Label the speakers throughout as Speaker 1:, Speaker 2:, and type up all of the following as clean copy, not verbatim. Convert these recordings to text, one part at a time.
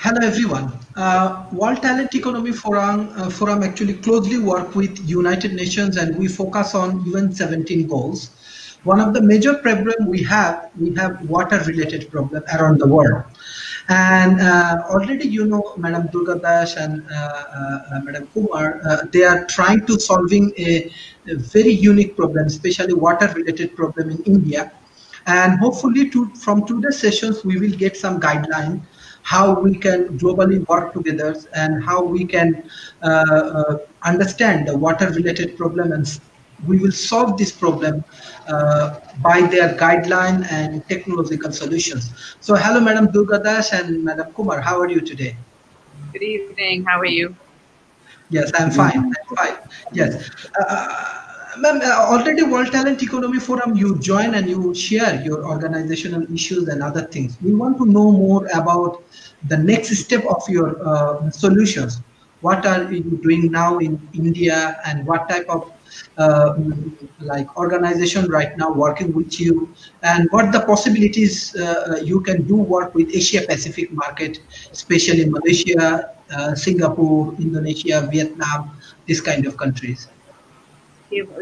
Speaker 1: Hello everyone. World Talent Economy Forum actually closely work with United Nations and we focus on UN 17 goals. One of the major problem we have water related problem around the world. And already you know Madam Durga and Madam Kumar, they are trying to solving a very unique problem, especially water related problem in India. And hopefully from today's sessions, we will get some guideline how we can globally work together and how we can understand the water related problem and we will solve this problem by their guideline and technological solutions. So hello, Madam Durga and Madam Kumar, how are you today?
Speaker 2: Good evening, how are you?
Speaker 1: Yes, I'm fine. I'm fine. Yes. Ma'am, already World Talent Economy Forum, you join and you share your organizational issues and other things. We want to know more about the next step of your solutions. What are you doing now in India and what type of like organization right now working with you and what the possibilities you can do work with Asia Pacific market, especially Malaysia, Singapore, Indonesia, Vietnam, these kind of countries.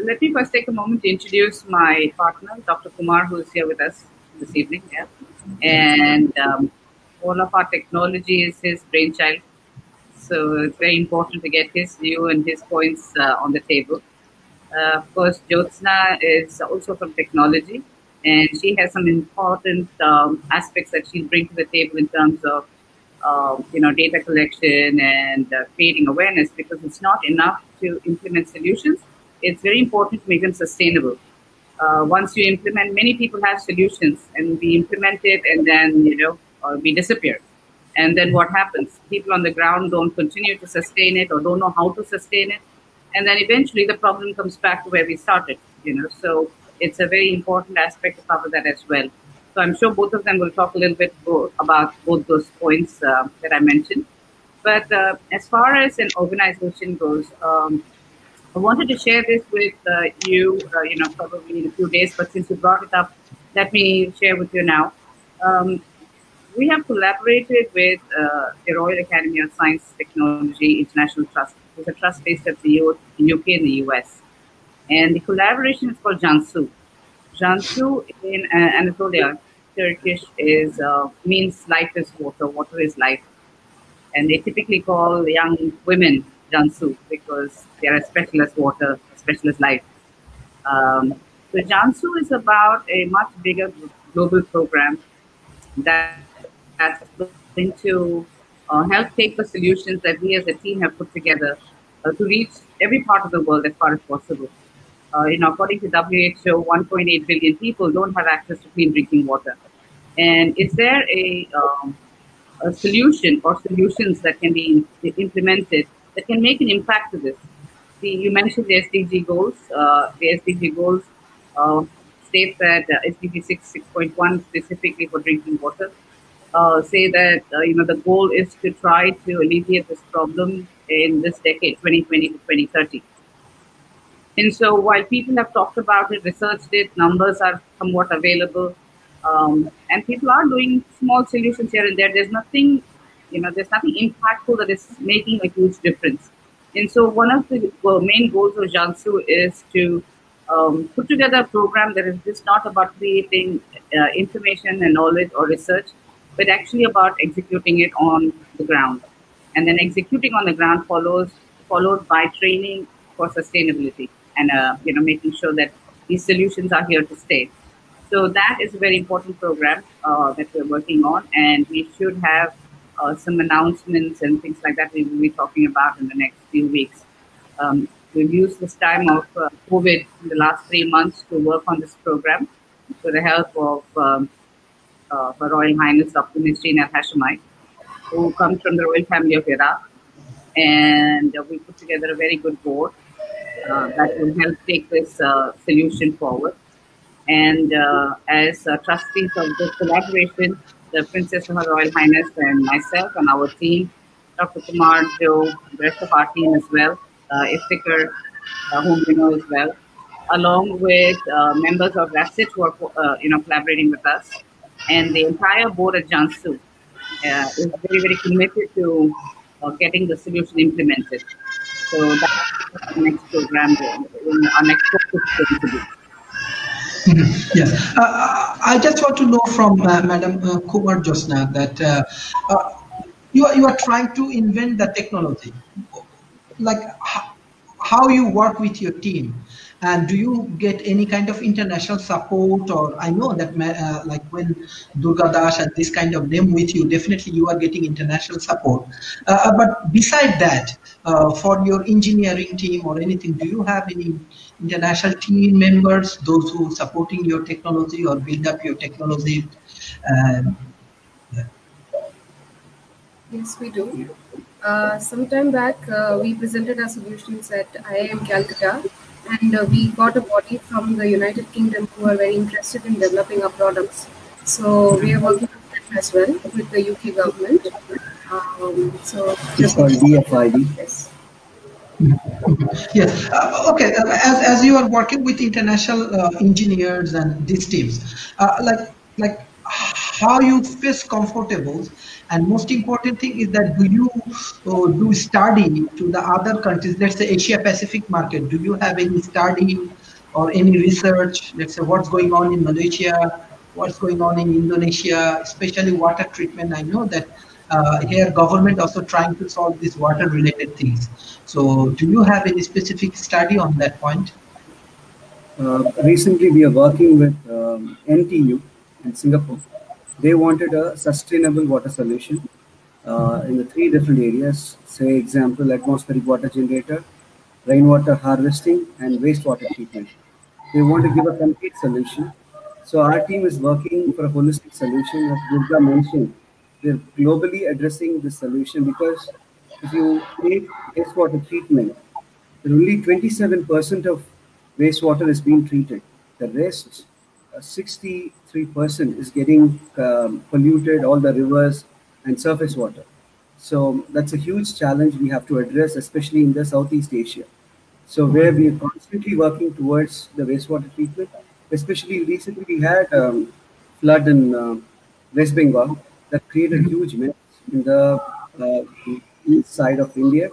Speaker 2: Let me first take a moment to introduce my partner, Dr. Kumar, who is here with us this evening. Yeah. And all of our technology is his brainchild. So it's very important to get his view and his points on the table. Of course, Jyotsana is also from technology, and she has some important aspects that she'll bring to the table in terms of data collection and creating awareness, because it's not enough to implement solutions. It's very important to make them sustainable. Once you implement, many people have solutions and we implement it and then, we disappear. And then what happens? People on the ground don't continue to sustain it or don't know how to sustain it. And then eventually the problem comes back to where we started, So it's a very important aspect to cover that as well. So I'm sure both of them will talk a little bit about both those points that I mentioned. But as far as an organization goes, I wanted to share this with you, probably in a few days, but since you brought it up, let me share with you now. We have collaborated with the Royal Academy of Science Technology International Trust. It's a trust based at the UK and the US. And the collaboration is called Jansu. Jansu in Anatolia, Turkish, means life is water, water is life. And they typically call young women Jansu because they are as special as water, as special as life. So Jansu is about a much bigger global program that's going to help take the solutions that we as a team have put together to reach every part of the world as far as possible. According to WHO, 1.8 billion people don't have access to clean drinking water. And is there a solution or solutions that can be implemented that can make an impact to this? See, you mentioned the SDG goals. The SDG goals state that SDG 6.1 specifically for drinking water say that the goal is to try to alleviate this problem in this decade, 2020 to 2030. And so while people have talked about it, researched it, numbers are somewhat available, and people are doing small solutions here and there. There's nothing impactful that is making a huge difference. And so one of the main goals of Jansu is to put together a program that is just not about creating information and knowledge or research, but actually about executing it on the ground. And then executing on the ground followed by training for sustainability and making sure that these solutions are here to stay. So that is a very important program that we're working on, and we should have some announcements and things like that we will be talking about in the next few weeks. We've used this time of COVID in the last 3 months to work on this program with the help of Her Royal Highness Dr. Nisreen Al-Hashemite, who comes from the royal family of Iraq. And we put together a very good board that will help take this solution forward. And as trustees of this collaboration, the Princess of Her Royal Highness and myself and our team, Dr. Kumar, Joe, the rest of our team as well, Iftikhar, whom we know as well, along with members of RASIT who are collaborating with us, and the entire board at Jansu. is very, very committed to getting the solution implemented. So that's what our next program, our next focus is going to be.
Speaker 1: Yes. I just want to know from Madam Kumar Jyotsana that you are trying to invent the technology. Like how you work with your team, and do you get any kind of international support? Or I know that like when Durga Das and this kind of name with you, definitely you are getting international support. But beside that, for your engineering team or anything, do you have any international team members, those who supporting your technology or build up your technology? um,
Speaker 3: Yes, we do. Sometime back, we presented our solutions at IIM Calcutta, and we got a body from the United Kingdom who are very interested in developing our products. So we are working with them as well with the UK government. So
Speaker 4: It's called DFID.
Speaker 3: yes.
Speaker 1: Yes. Okay. As you are working with international engineers and these teams, like how you feel comfortable, and most important thing is that do you do study to the other countries? Let's say Asia Pacific market. Do you have any study or any research? Let's say what's going on in Malaysia, what's going on in Indonesia, especially water treatment. I know that here government also trying to solve these water related things. So do you have any specific study on that point?
Speaker 4: Recently, we are working with NTU in Singapore. They wanted a sustainable water solution in the three different areas. Say, example, atmospheric water generator, rainwater harvesting, and wastewater treatment. They want to give a complete solution. So our team is working for a holistic solution. As Durga mentioned, we're globally addressing this solution because if you take wastewater treatment, only 27% of wastewater is being treated. The rest, 63%, is getting polluted, all the rivers and surface water. So that's a huge challenge we have to address, especially in the Southeast Asia. So where we are constantly working towards the wastewater treatment, especially recently we had flood in West Bengal that created huge mess in the uh, east side of India,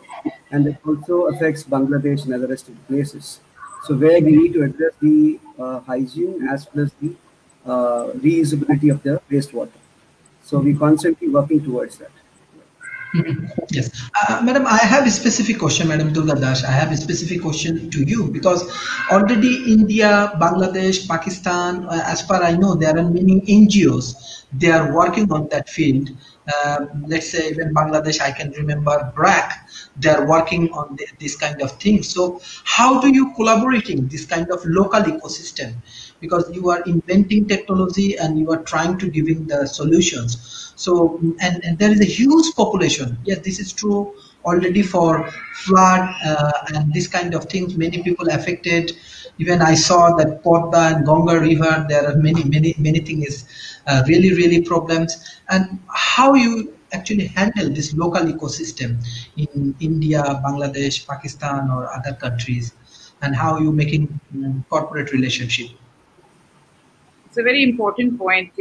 Speaker 4: and it also affects Bangladesh and other rest of the places. So where we need to address the hygiene as well as the reusability of the wastewater. So we're constantly working towards that.
Speaker 1: Yes. Madam, I have a specific question, Madam Durga Das. I have a specific question to you because already India, Bangladesh, Pakistan, as far I know, there are many NGOs. They are working on that field. Let's say even Bangladesh, I can remember BRAC. They are working on this kind of thing. So how do you collaborating this kind of local ecosystem? Because you are inventing technology and you are trying to giving the solutions. So and there is a huge population. Yes, this is true already for flood and this kind of things. Many people affected. Even I saw that Podda and Ganga River. There are many things really problems. And how you actually handle this local ecosystem in India, Bangladesh, Pakistan, or other countries, and how you making corporate relationship.
Speaker 2: It's a very important point.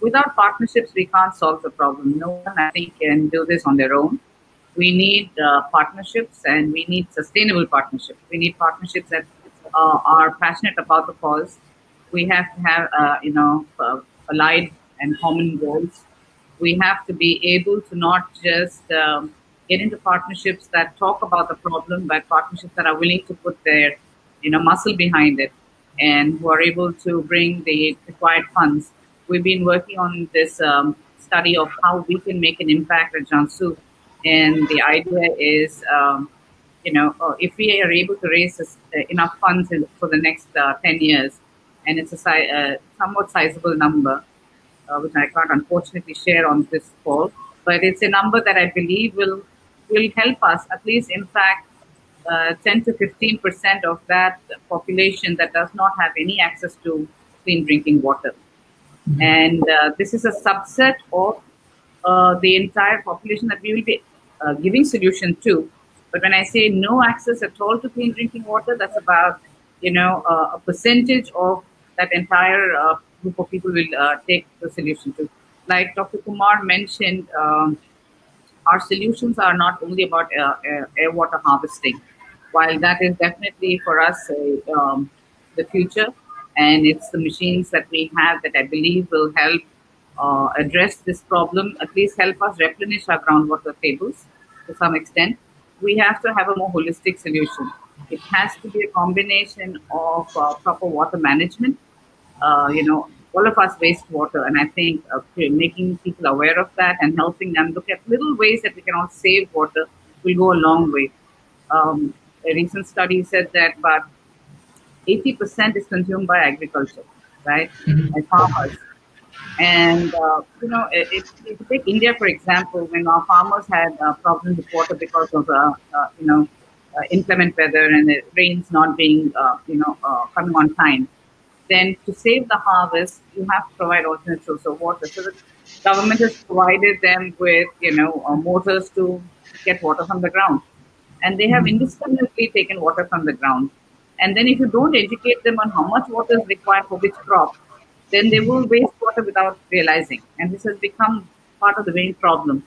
Speaker 2: Without partnerships, we can't solve the problem. No one, I think, can do this on their own. We need partnerships, and we need sustainable partnerships. We need partnerships that are passionate about the cause. We have to have, allied and common goals. We have to be able to not just get into partnerships that talk about the problem, but partnerships that are willing to put their, muscle behind it, and who are able to bring the required funds. We've been working on this study of how we can make an impact at Jansu, and the idea is, if we are able to raise enough funds for the next 10 years, and it's a somewhat sizable number, which I can't unfortunately share on this call, but it's a number that I believe will help us at least impact 10 to 15% of that population that does not have any access to clean drinking water. And this is a subset of the entire population that we will be giving solution to. But when I say no access at all to clean drinking water, that's about a percentage of that entire group of people will take the solution to. like Dr. Kumar mentioned, our solutions are not only about air water harvesting, while that is definitely for us the future, and it's the machines that we have that I believe will help address this problem, at least help us replenish our groundwater tables to some extent. We have to have a more holistic solution. It has to be a combination of proper water management, all of us waste water, and I think making people aware of that and helping them look at little ways that we can all save water will go a long way. A recent study said that about 80% is consumed by agriculture, right, by farmers. And if you take India for example, when our farmers had problems with water because of inclement weather and the rains not being coming on time, then to save the harvest, you have to provide alternate source of water. So the government has provided them with, motors to get water from the ground. And they have indiscriminately taken water from the ground. And then if you don't educate them on how much water is required for which crop, then they will waste water without realizing. And this has become part of the main problem.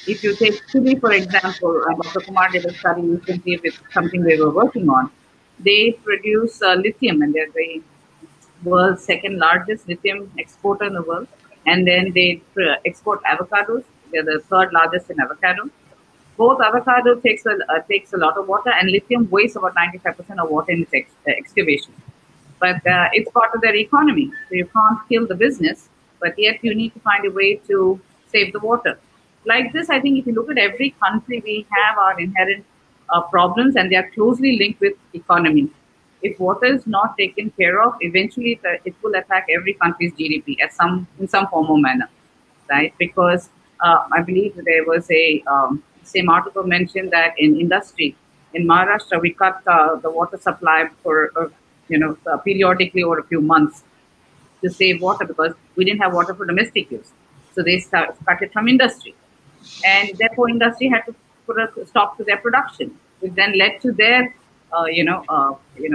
Speaker 2: If you take Chile, for example, Dr. Kumar did a study recently with something they were working on. They produce lithium, and they're the world's second largest lithium exporter in the world. And then they export avocados. They're the third largest in avocado. Both avocado takes a lot of water, and lithium wastes about 95% of water in its excavation. But it's part of their economy. So you can't kill the business, but yet you need to find a way to save the water. Like this, I think if you look at every country, we have our inherent problems, and they are closely linked with economy. If water is not taken care of, eventually it will attack every country's GDP in some form or manner, right? Because I believe there was a same article mentioned that in industry in Maharashtra we cut the water supply for periodically over a few months to save water because we didn't have water for domestic use. So they cut it from industry, and therefore industry had to put a stop to their production, which then led to their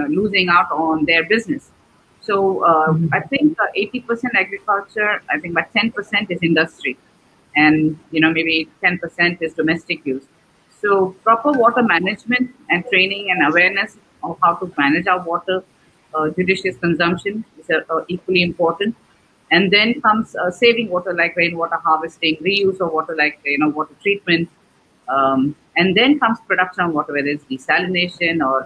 Speaker 2: losing out on their business. So I think 80% agriculture, I think about 10% is industry, and maybe 10% is domestic use. So proper water management and training and awareness of how to manage our water, judicious consumption is equally important. And then comes saving water like rainwater harvesting, reuse of water like water treatment, and then comes production of water, whether it's desalination or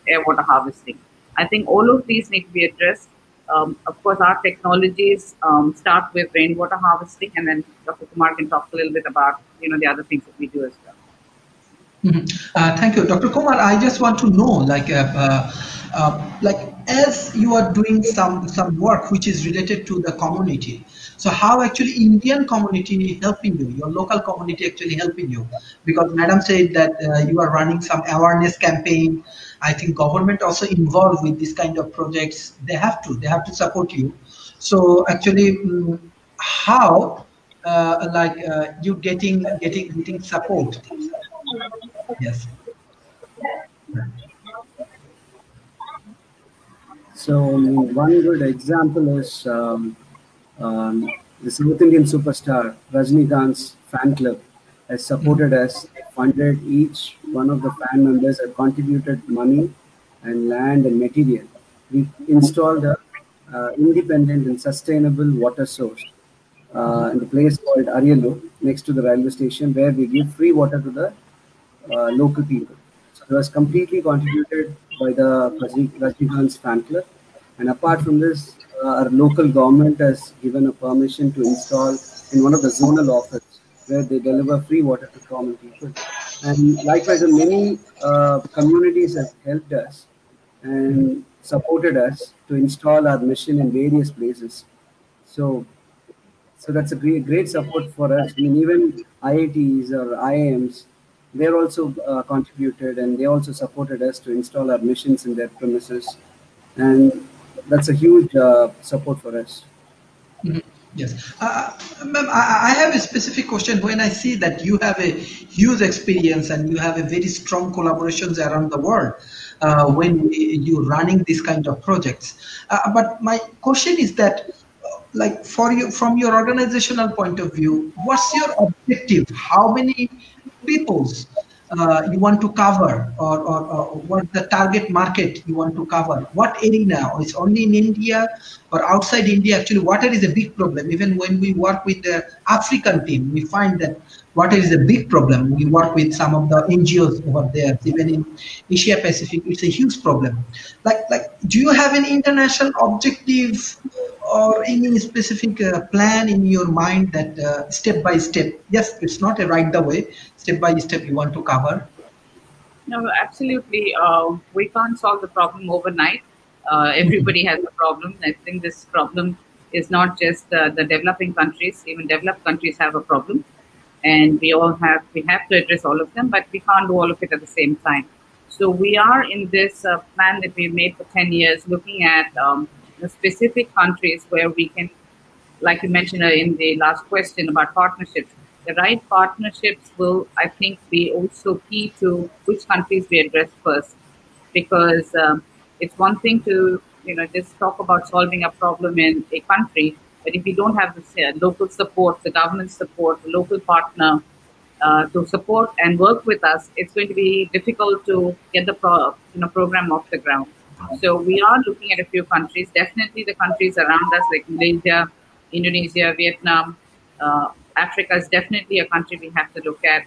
Speaker 2: air water harvesting. I think all of these need to be addressed. Of course, our technologies start with rainwater harvesting, and then Dr. Kumar can talk a little bit about the other things that we do as well.
Speaker 1: Thank you, Dr. Kumar. I just want to know, as you are doing some work which is related to the community, so how actually Indian community helping you, your local community actually helping you? Because Madam said that you are running some awareness campaign. I think government also involved with this kind of projects. They have to support you. So actually, how you getting support? Yes.
Speaker 4: So one good example is the South Indian superstar Rajnikant's fan club has supported us, funded each one of the fan members, have contributed money and land and material. We installed a independent and sustainable water source in the place called Arielu, next to the railway station, where we give free water to the local people. So it was completely contributed by the Rajnikant's fan club. And apart from this, our local government has given a permission to install in one of the zonal offices where they deliver free water to common people. And likewise, many communities have helped us and supported us to install our mission in various places. So that's a great support for us. I mean, even IITs or IIMs, they're also contributed, and they also supported us to install our missions in their premises. And that's a huge support for us.
Speaker 1: Yes. Ma'am, I have a specific question. When I see that you have a huge experience and you have a very strong collaborations around the world when you're running these kind of projects. But my question is that, like for you, from your organizational point of view, what's your objective? How many peoples you want to cover, or what the target market you want to cover? What area? It's only in India or outside India? Actually, water is a big problem. Even when we work with the African team, we find that water is a big problem. We work with some of the NGOs over there. Even in Asia Pacific, it's a huge problem. Do you have an international objective or any specific plan in your mind that step by step? Yes, it's not a right the way. Step by step, you want to cover.
Speaker 2: No, absolutely. We can't solve the problem overnight. Everybody has a problem. I think this problem is not just the developing countries. Even developed countries have a problem, and we have to address all of them, but we can't do all of it at the same time. So we are in this plan that we made for 10 years, looking at the specific countries where we can, like you mentioned in the last question about partnerships. The right partnerships will, I think, be also key to which countries we address first, because it's one thing to just talk about solving a problem in a country, but if you don't have the local support, the government support, the local partner to support and work with us, it's going to be difficult to get the program off the ground. So we are looking at a few countries, definitely the countries around us like Malaysia, Indonesia, Vietnam. Africa is definitely a country we have to look at.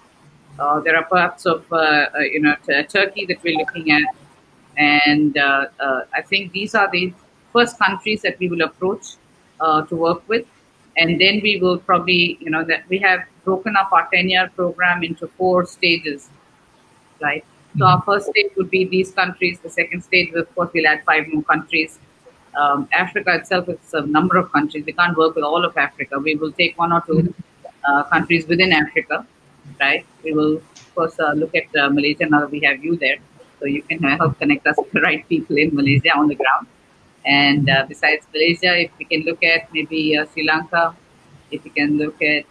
Speaker 2: There are parts of Turkey that we're looking at, and I think these are the first countries that we will approach to work with, and then we will probably that we have broken up our 10-year program into 4 stages, right? So our first stage would be these countries. The second stage, of course, we'll add 5 more countries. Africa itself is a number of countries. We can't work with all of Africa. We will take 1 or 2 countries within Africa, right? We will, of course, look at Malaysia now that we have you there. So you can help connect us with the right people in Malaysia on the ground. And besides Malaysia, if we can look at maybe Sri Lanka, if we can look at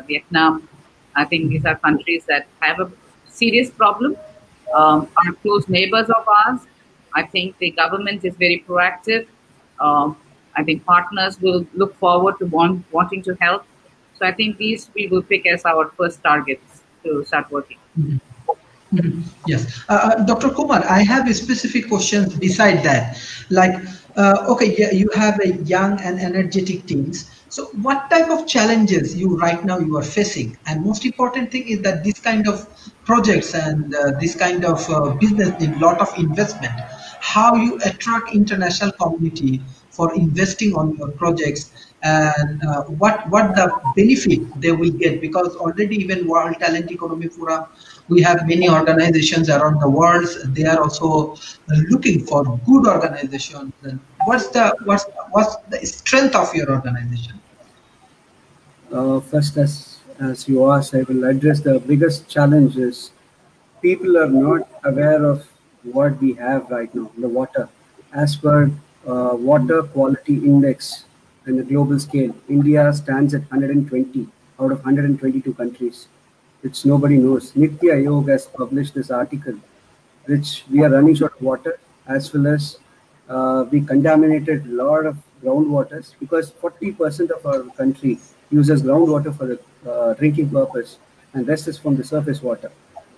Speaker 2: Vietnam, I think these are countries that have a serious problem. Are close neighbors of ours. I think the government is very proactive. I think partners will look forward to wanting to help. So I think these we will pick as our first targets to start working.
Speaker 1: Yes. Dr. Kumar, I have a specific questions beside that. Like, okay, yeah, you have a young and energetic teams. So what type of challenges you are facing? And most important thing is that this kind of projects and this kind of business need lot of investment. How you attract international community for investing on your projects, and what the benefit they will get, because already even World Talent Economy Forum, we have many organizations around the world. They are also looking for good organizations. And what's the strength of your organization?
Speaker 4: First, as you asked, I will address the biggest challenge is people are not aware of what we have right now, the water. As per Water Quality Index in the global scale, India stands at 120 out of 122 countries, which nobody knows. Niti Aayog has published this article, which we are running short of water, as well as we contaminated a lot of groundwaters, because 40% of our country uses groundwater for the drinking purpose, and rest is from the surface water.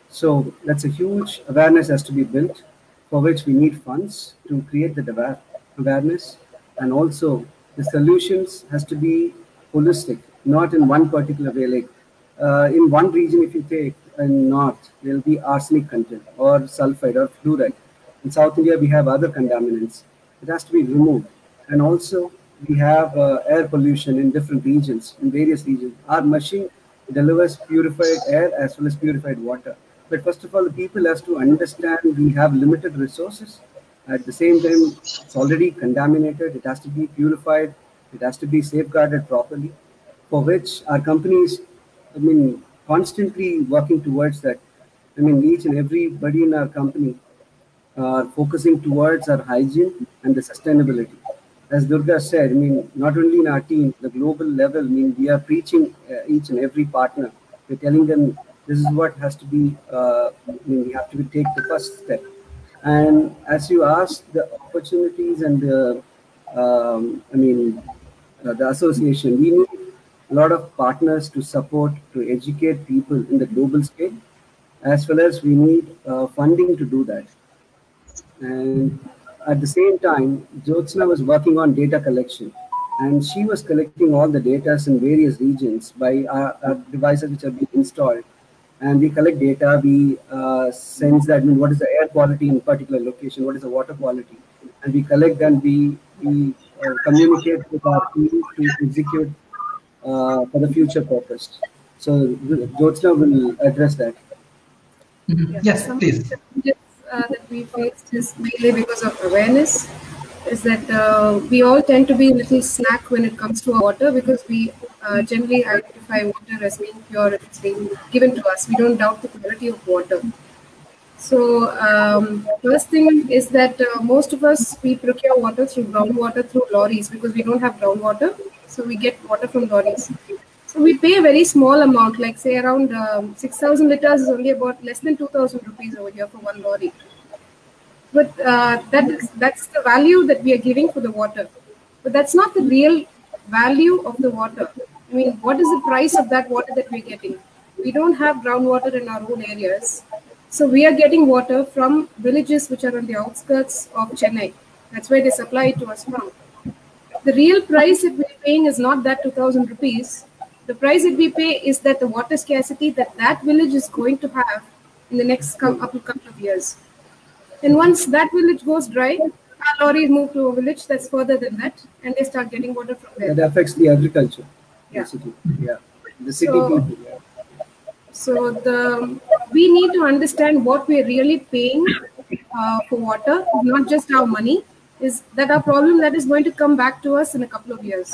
Speaker 4: So that's a huge awareness has to be built, for which we need funds to create the awareness, and also the solutions has to be holistic, not in one particular way. Like in one region, if you take in north, there will be arsenic content or sulfide or fluoride. In South India, we have other contaminants. It has to be removed. And also, we have air pollution in different regions, in various regions. Our machine delivers purified air as well as purified water. But first of all, the people has to understand we have limited resources. At the same time, it's already contaminated. It has to be purified. It has to be safeguarded properly, for which our companies, constantly working towards that. Each and everybody in our company are focusing towards our hygiene and the sustainability. As Durga said, not only in our team, the global level, we are preaching each and every partner. We're telling them this is what has to be, we have to take the first step. And as you asked, the opportunities and the, the association. We need a lot of partners to support, to educate people in the global scale, as well as we need funding to do that. And at the same time, Jyotsana was working on data collection, and she was collecting all the data in various regions by our devices which have been installed. And we collect data, we sense that, I mean, what is the air quality in a particular location, what is the water quality, and we collect and we communicate with our team to execute for the future purpose. So Jyotsana will address that.
Speaker 1: Yes,
Speaker 3: Some
Speaker 1: please.
Speaker 3: challenges that we faced is mainly because of awareness. Is that we all tend to be a little slack when it comes to our water, because we generally identify water as being pure if it's being given to us. We don't doubt the quality of water. So first thing is that most of us, we procure water through groundwater through lorries, because we don't have groundwater. So we get water from lorries. So we pay a very small amount, like say around 6,000 liters is only about less than 2,000 rupees over here for one lorry. But that's the value that we are giving for the water. But that's not the real value of the water. I mean, what is the price of that water that we're getting? We don't have groundwater in our own areas. So we are getting water from villages which are on the outskirts of Chennai. That's where they supply it to us from. The real price that we're paying is not that 2,000 rupees. The price that we pay is that the water scarcity that village is going to have in the next couple of years. And once that village goes dry, our lorries move to a village that's further than that, and they start getting water from there.
Speaker 4: That affects the agriculture,
Speaker 3: Yeah.
Speaker 4: basically. Yeah, the city people. Yeah.
Speaker 3: So we need to understand what we're really paying for water, not just our money. Is that our problem that is going to come back to us in a couple of years?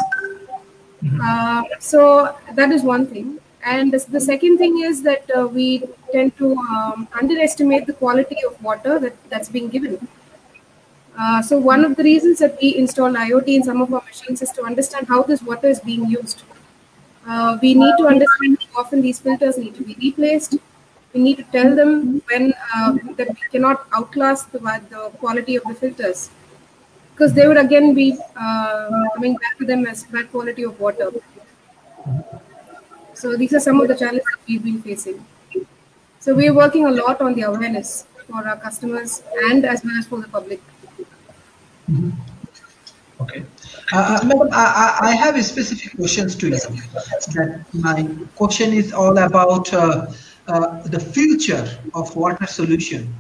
Speaker 3: So that is one thing. And the second thing is that we tend to underestimate the quality of water that's being given. So one of the reasons that we install IoT in some of our machines is to understand how this water is being used. We need to understand how often these filters need to be replaced. We need to tell them when that we cannot outclass the quality of the filters, because they would again be coming back to them as bad quality of water. So these are some of the challenges that we've been facing. So we're working a lot on the awareness for our customers and as well as for the public.
Speaker 1: Okay. Madam, I have specific questions to you. That my question is all about the future of water solution.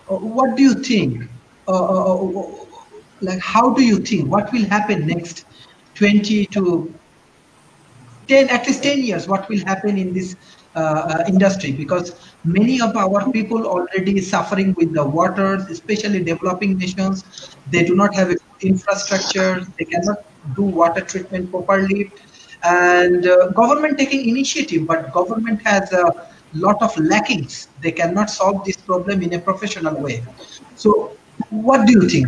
Speaker 1: What do you think? Like, how do you think? What will happen next 20 to 10, at least 10 years? What will happen in this industry? Because many of our people already suffering with the water, especially developing nations. They do not have infrastructure. They cannot do water treatment properly. And government taking initiative, but government has a lot of lackings. They cannot solve this problem in a professional way. So what do you think?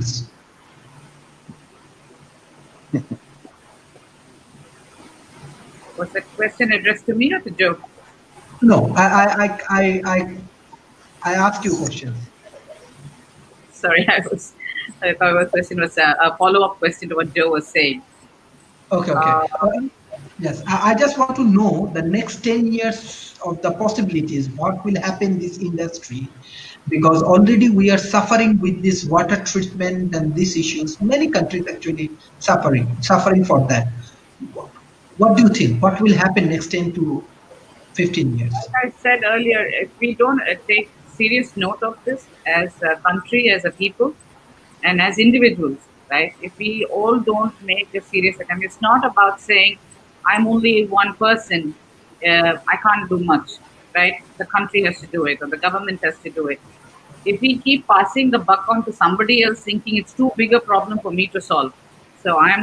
Speaker 2: Was the question addressed to me or to Joe?
Speaker 1: No, I asked you questions.
Speaker 2: Sorry, I thought the question was a follow-up question to what Joe was saying.
Speaker 1: Okay, okay. Yes, I just want to know the next 10 years of the possibilities, what will happen in this industry, because already we are suffering with this water treatment and these issues. Many countries actually suffering for that. What do you think? What will happen next 10 to 15 years?
Speaker 2: Like I said earlier, if we don't take serious note of this as a country, as a people, and as individuals, right? If we all don't make a serious attempt, it's not about saying, I'm only one person, I can't do much, right? The country has to do it, or the government has to do it. If we keep passing the buck on to somebody else, thinking it's too big a problem for me to solve, so I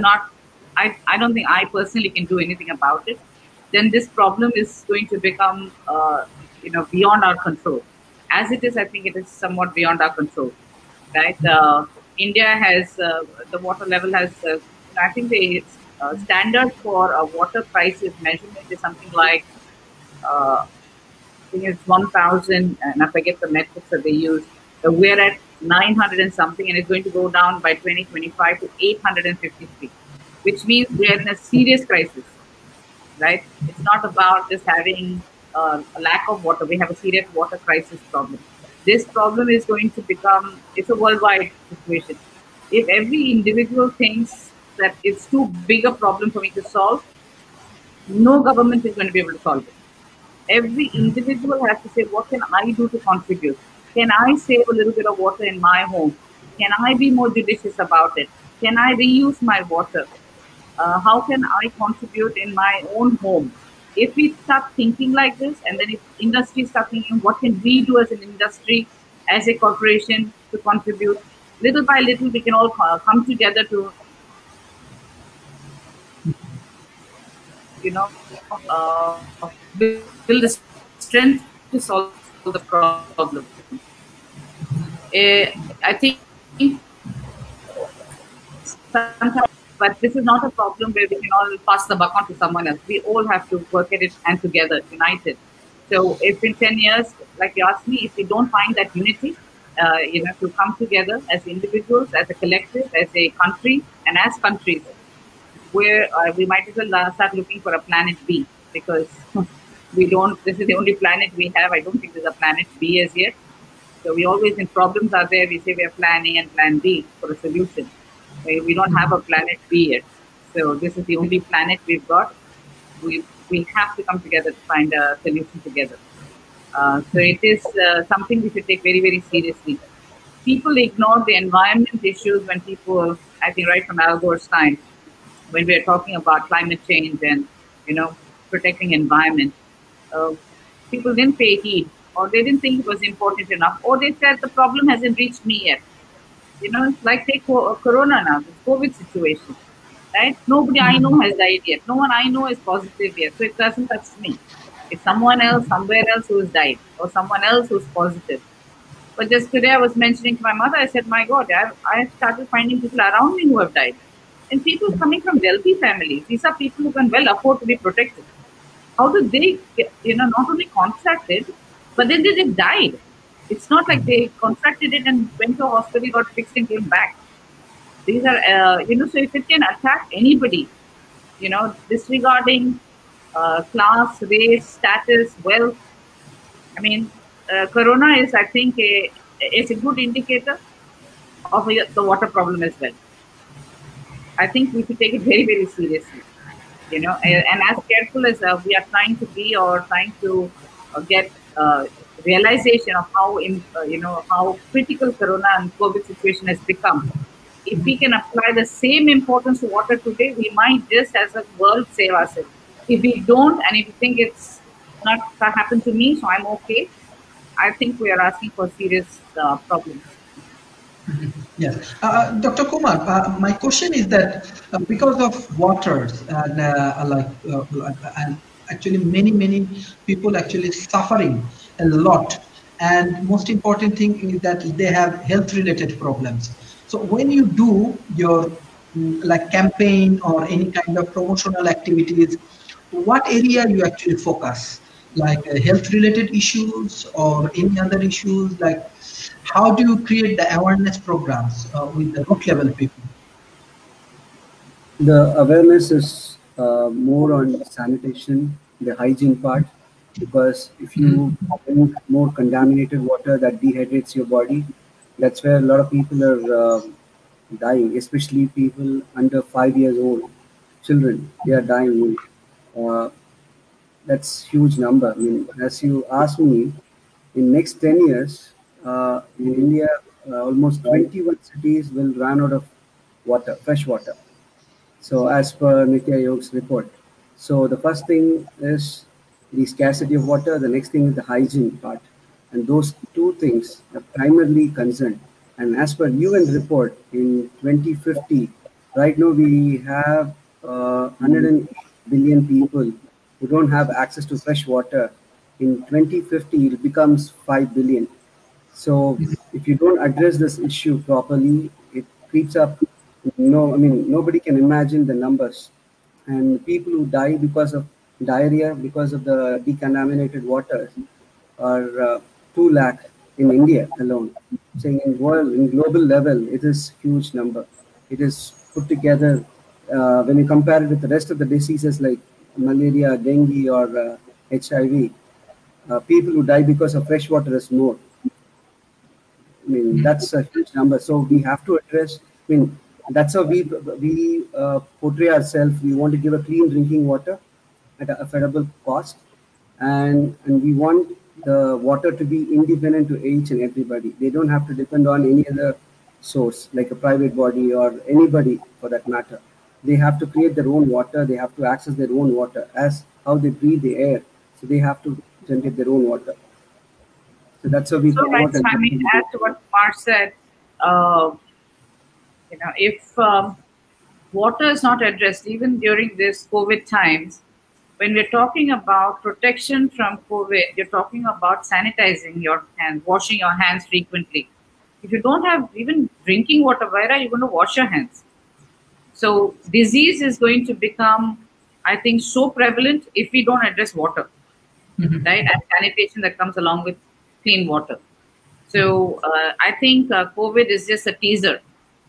Speaker 2: don't think I personally can do anything about it, then this problem is going to become, beyond our control. As it is, I think it is somewhat beyond our control, right? India has, the water level has, I think the standard for water prices measurement is something like, I think it's 1,000, and I forget the metrics that they use. So we're at 900 and something, and it's going to go down by 2025 to 853. which means we are in a serious crisis, right? It's not about just having a lack of water. We have a serious water crisis problem. This problem is going to become, it's a worldwide situation. If every individual thinks that it's too big a problem for me to solve, no government is going to be able to solve it. Every individual has to say, what can I do to contribute? Can I save a little bit of water in my home? Can I be more judicious about it? Can I reuse my water? How can I contribute in my own home? If we start thinking like this, and then if industry start thinking, what can we do as an industry, as a corporation to contribute? Little by little, we can all come together to, you know, build the strength to solve the problem. I think sometimes, but this is not a problem where we can all pass the buck on to someone else. We all have to work at it and together, united. So if in 10 years, like you asked me, if we don't find that unity, to come together as individuals, as a collective, as a country, and as countries, where we might as well start looking for a planet B, because we don't, this is the only planet we have. I don't think there's a planet B as yet. So we always, when problems are there, we say we have plan A and plan B for a solution. We don't have a planet B yet. So this is the only planet we've got. We have to come together to find a solution together. So it is something we should take very, very seriously. People ignore the environment issues when people, I think right from Al Gore's time, when we are talking about climate change and, protecting environment, people didn't pay heed, or they didn't think it was important enough, or they said the problem hasn't reached me yet. It's like take Corona now, this COVID situation, right? Nobody I know has died yet. No one I know is positive yet. So it doesn't touch me. It's someone else, somewhere else who has died, or someone else who's positive. But just today I was mentioning to my mother, I said, my God, I started finding people around me who have died. And people coming from wealthy families. These are people who can well afford to be protected. How do they, not only contracted, but then they just died. It's not like they contracted it and went to a hospital, got fixed and came back. These are, so if it can attack anybody, disregarding class, race, status, wealth. I mean, Corona is, I think, it's a good indicator of the water problem as well. I think we should take it very, very seriously, and as careful as we are trying to be, or trying to get realization of how, how critical Corona and COVID situation has become. If we can apply the same importance to water today, we might just as a world save ourselves. If we don't, and if you think it's not happened to me, so I'm okay, I think we are asking for serious problems.
Speaker 1: Yes. Dr. Kumar, my question is that because of waters and and actually many people actually suffering a lot, and most important thing is that they have health related problems. So when you do your like campaign or any kind of promotional activities, what area you actually focus? Like health related issues or any other issues? Like how do you create the awareness programs with the root level people?
Speaker 4: The awareness is more on sanitation, the hygiene part, because if you drink more contaminated water, that dehydrates your body. That's where a lot of people are dying, especially people under 5 years old, children. They are dying. Uh, that's huge number. I mean, as you asked me, in next 10 years, in India, almost 21 cities will run out of water, fresh water. So as per Nitya Yog's report. So the first thing is the scarcity of water. The next thing is the hygiene part. And those two things are primarily concerned. And as per UN report in 2050, right now we have 108 billion people who don't have access to fresh water. In 2050, it becomes 5 billion. So if you don't address this issue properly, it creeps up. No, I mean, nobody can imagine the numbers. And people who die because of diarrhea, because of the decontaminated water, are 2 lakh in India alone. Saying in global level, it is huge number. It is put together. when you compare it with the rest of the diseases like malaria, dengue, or HIV, people who die because of fresh water is more. I mean, that's a huge number. So we have to address. I mean, that's how we portray ourselves. We want to give a clean drinking water at an affordable cost, and we want the water to be independent to each and everybody. They don't have to depend on any other source like a private body or anybody for that matter. They have to create their own water. They have to access their own water as how they breathe the air. So they have to generate their own water. So that's how we
Speaker 2: So, right,
Speaker 4: promote.
Speaker 2: so I mean, add to what Kumar said, if water is not addressed, even during this COVID times, when we're talking about protection from COVID, you're talking about sanitizing your hands, washing your hands frequently. If you don't have even drinking water, where are you going to wash your hands? So disease is going to become, I think, so prevalent if we don't address water, right? And sanitation that comes along with clean water. So I think COVID is just a teaser,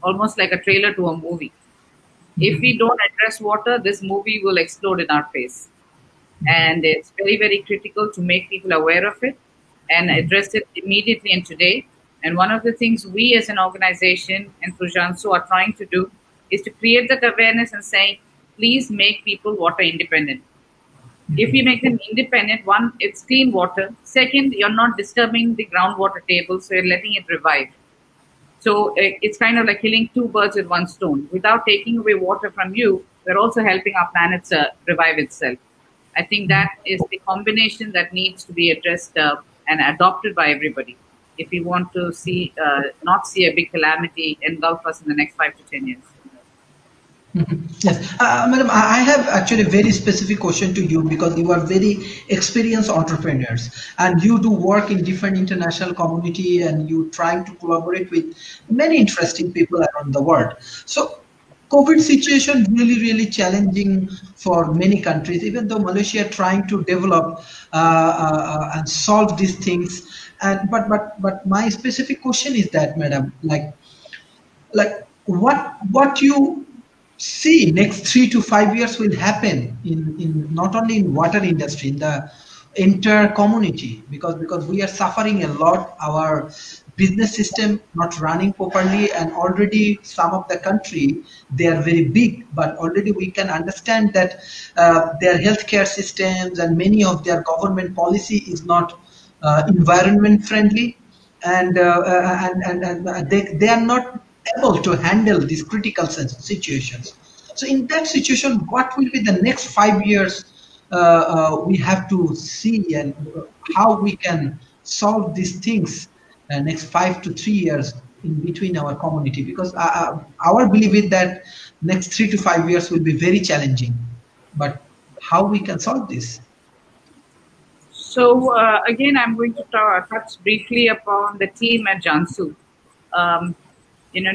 Speaker 2: almost like a trailer to a movie. If we don't address water, this movie will explode in our face. And it's very, very critical to make people aware of it and address it immediately and today. And one of the things we as an organization and through Jansu are trying to do is to create that awareness and saying, please make people water independent. If we make them independent, one, it's clean water. Second, you're not disturbing the groundwater table, so you're letting it revive. So it's kind of like killing two birds with one stone. Without taking away water from you, we're also helping our planet revive itself. I think that is the combination that needs to be addressed and adopted by everybody if we want to see not see a big calamity engulf us in the next 5 to 10 years.
Speaker 1: Yes, Madam, I have actually a very specific question to you because you are very experienced entrepreneurs and you do work in different international community and you trying to collaborate with many interesting people around the world. So COVID situation really challenging for many countries, even though Malaysia trying to develop and solve these things. And but my specific question is that, Madam, like what you see next 3 to 5 years will happen in not only in water industry, in the entire community, because we are suffering a lot. Our business system not running properly, and already some of the country, they are very big, but already we can understand that their healthcare systems and many of their government policy is not environment friendly, and they are not able to handle these critical situations. So in that situation, what will be the next 5 years we have to see, and how we can solve these things next 5 to 3 years in between our community? Because our belief is that next 3 to 5 years will be very challenging, but how we can solve this?
Speaker 2: So again, I'm going to touch briefly upon the team at Jansu.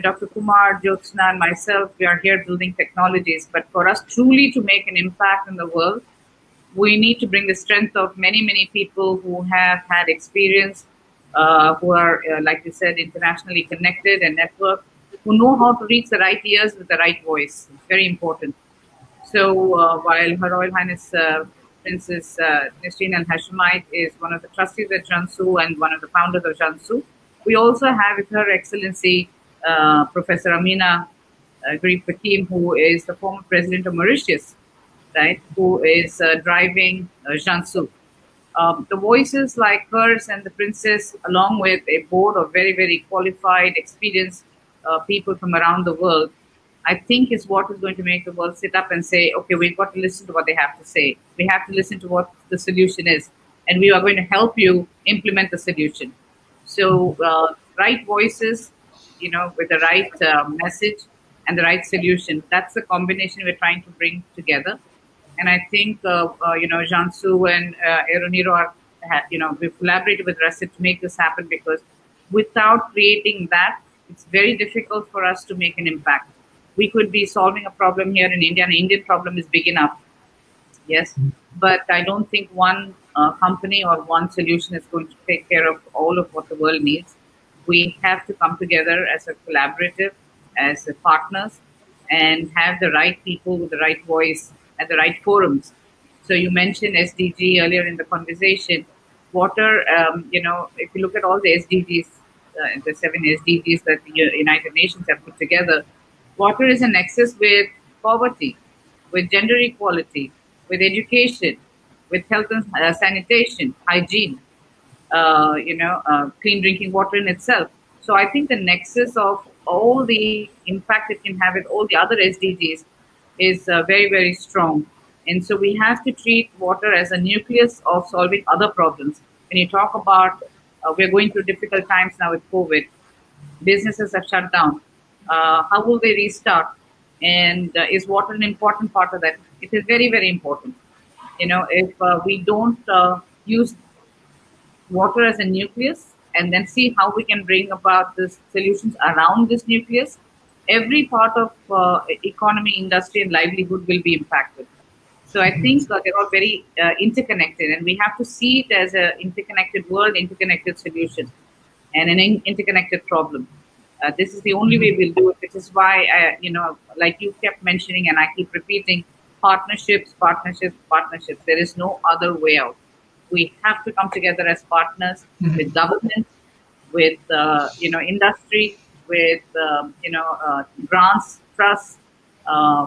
Speaker 2: Dr. Kumar, Jyotsana, and myself, we are here building technologies. But for us truly to make an impact in the world, we need to bring the strength of many people who have had experience, who are, like you said, internationally connected and networked, who know how to reach the right ears with the right voice. It's very important. So while Her Royal Highness Princess Nisreen Al Hashemite is one of the trustees at Jansu and one of the founders of Jansu, we also have with Her Excellency Professor Amina Garib Hakim, who is the former president of Mauritius, right, who is driving Jansu. The voices like hers and the princess, along with a board of very qualified, experienced people from around the world, I think is what is going to make the world sit up and say, okay, we've got to listen to what they have to say. We have to listen to what the solution is, and we are going to help you implement the solution. So right voices, with the right message and the right solution. That's the combination we're trying to bring together. And I think, Jansu and Aeroniro are, we've collaborated with Rasit to make this happen, because without creating that, it's very difficult for us to make an impact. We could be solving a problem here in India, and the Indian problem is big enough. Yes. But I don't think one company or one solution is going to take care of all of what the world needs. We have to come together as a collaborative, as partners, and have the right people with the right voice at the right forums. So you mentioned SDG earlier in the conversation. Water, if you look at all the SDGs, the 7 SDGs that the United Nations have put together, water is a nexus with poverty, with gender equality, with education, with health and sanitation, hygiene, clean drinking water in itself. So I think the nexus of all the impact it can have with all the other SDGs is very, very strong. And so we have to treat water as a nucleus of solving other problems. When you talk about, we're going through difficult times now with COVID, businesses have shut down. How will they restart? And is water an important part of that? It is very, very important. If we don't use water as a nucleus and then see how we can bring about the solutions around this nucleus, every part of economy, industry, and livelihood will be impacted. So I think they're all very interconnected, and we have to see it as an interconnected world, interconnected solution, and an interconnected problem. This is the only way we'll do it, which is why, like you kept mentioning and I keep repeating, partnerships, partnerships, partnerships. There is no other way out. We have to come together as partners with government, with industry, with grants, trusts,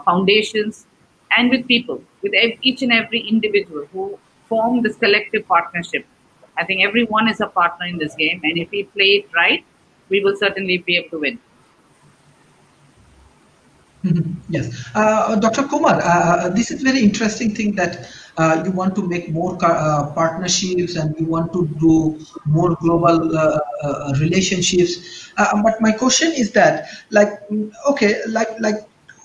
Speaker 2: foundations, and with people, with each and every individual who form this collective partnership. I think everyone is a partner in this game, and if we play it right, we will certainly be able to win.
Speaker 1: Yes, Dr. Kumar, this is very interesting thing that you want to make more partnerships and you want to do more global relationships. But my question is that,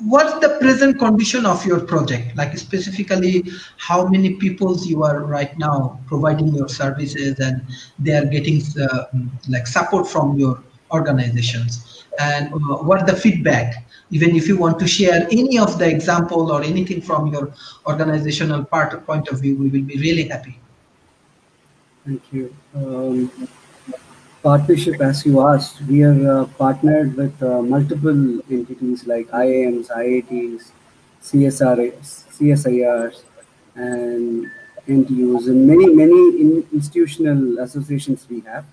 Speaker 1: what's the present condition of your project? Like specifically, how many people you are right now providing your services and they are getting support from your organizations, and what the feedback? Even if you want to share any of the example or anything from your organizational point of view, we will be really happy.
Speaker 4: Thank you. Partnership, as you asked, we are partnered with multiple entities like IIMs, IITs, CSIRs, and NTUs, and many institutional associations we have.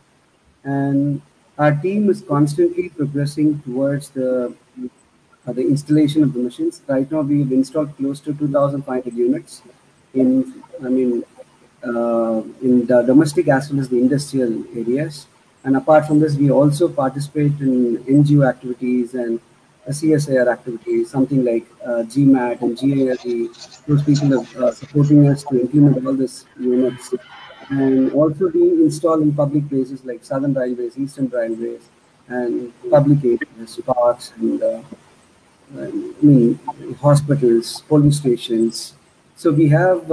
Speaker 4: And our team is constantly progressing towards the installation of the machines. Right now, we've installed close to 2,500 units in the domestic as well as the industrial areas. And apart from this, we also participate in NGO activities and CSIR activities, something like GMAT and GALE. Those people are supporting us to implement all these units. And also being installed in public places like Southern Railways, Eastern Railways, and public areas, parks, and hospitals, police stations. So we have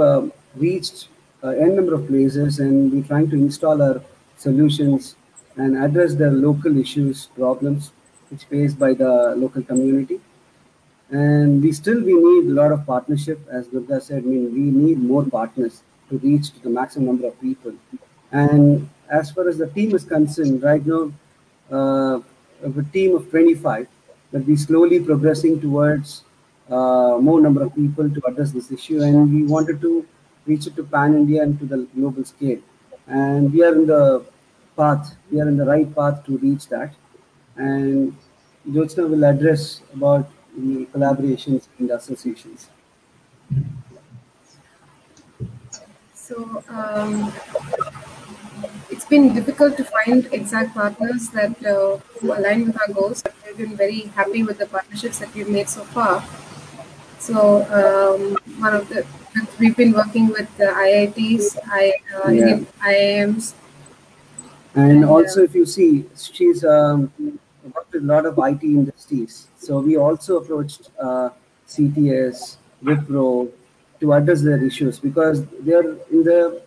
Speaker 4: reached n number of places, and we're trying to install our solutions and address the local issues, problems which faced by the local community. And we need a lot of partnership, as Durga said. We need more partners to reach the maximum number of people. And as far as the team is concerned, right now, a team of 25, but we're slowly progressing towards more number of people to address this issue, and we wanted to reach it to pan-India and to the global scale. And we are in the right path to reach that. And Jyotsana will address about the collaborations and associations.
Speaker 3: So it's been difficult to find exact partners that who align with our goals, but we've been very happy with the partnerships that we've made so far. So we've been working with the IITs, IIMs.
Speaker 4: And also, if you see, she's worked with a lot of IT industries. So we also approached CTS, Wipro to address their issues, because they're in the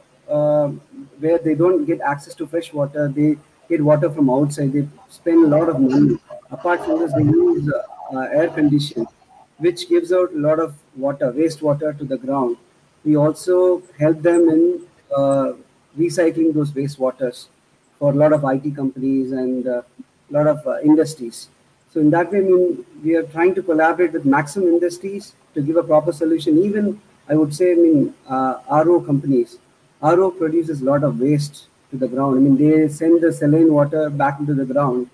Speaker 4: where they don't get access to fresh water. They get water from outside. They spend a lot of money. Apart from this, they use air conditioning, which gives out a lot of water, wastewater to the ground. We also help them in recycling those wastewaters for a lot of IT companies and a lot of industries. So in that way, I mean, we are trying to collaborate with maximum industries to give a proper solution. Even I would say, I mean, RO companies. RO produces a lot of waste to the ground. I mean, they send the saline water back into the ground.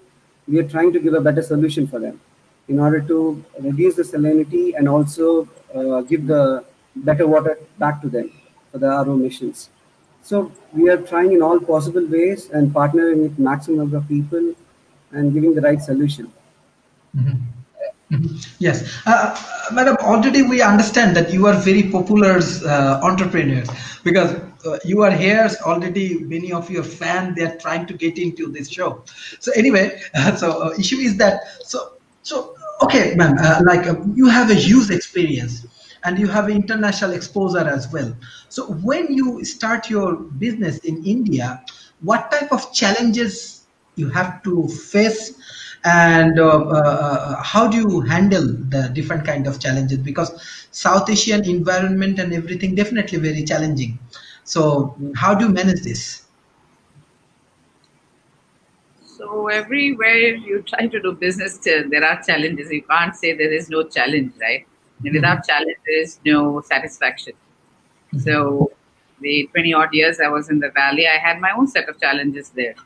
Speaker 4: We are trying to give a better solution for them in order to reduce the salinity and also give the better water back to them for the RO missions. So we are trying in all possible ways and partnering with maximum number of people and giving the right solution.
Speaker 1: Yes, madam. Already we understand that you are very popular entrepreneurs because you are here. Already, many of your fans they are trying to get into this show. So anyway, issue is that okay, ma'am. You have a huge experience and you have international exposure as well. So when you start your business in India, what type of challenges you have to face, and how do you handle the different kind of challenges, because South Asian environment and everything definitely very challenging. So how do you manage this?
Speaker 2: So everywhere you try to do business, there are challenges. You can't say there is no challenge, right? And without challenge, there is no satisfaction. So the 20 odd years I was in the Valley, I had my own set of challenges there.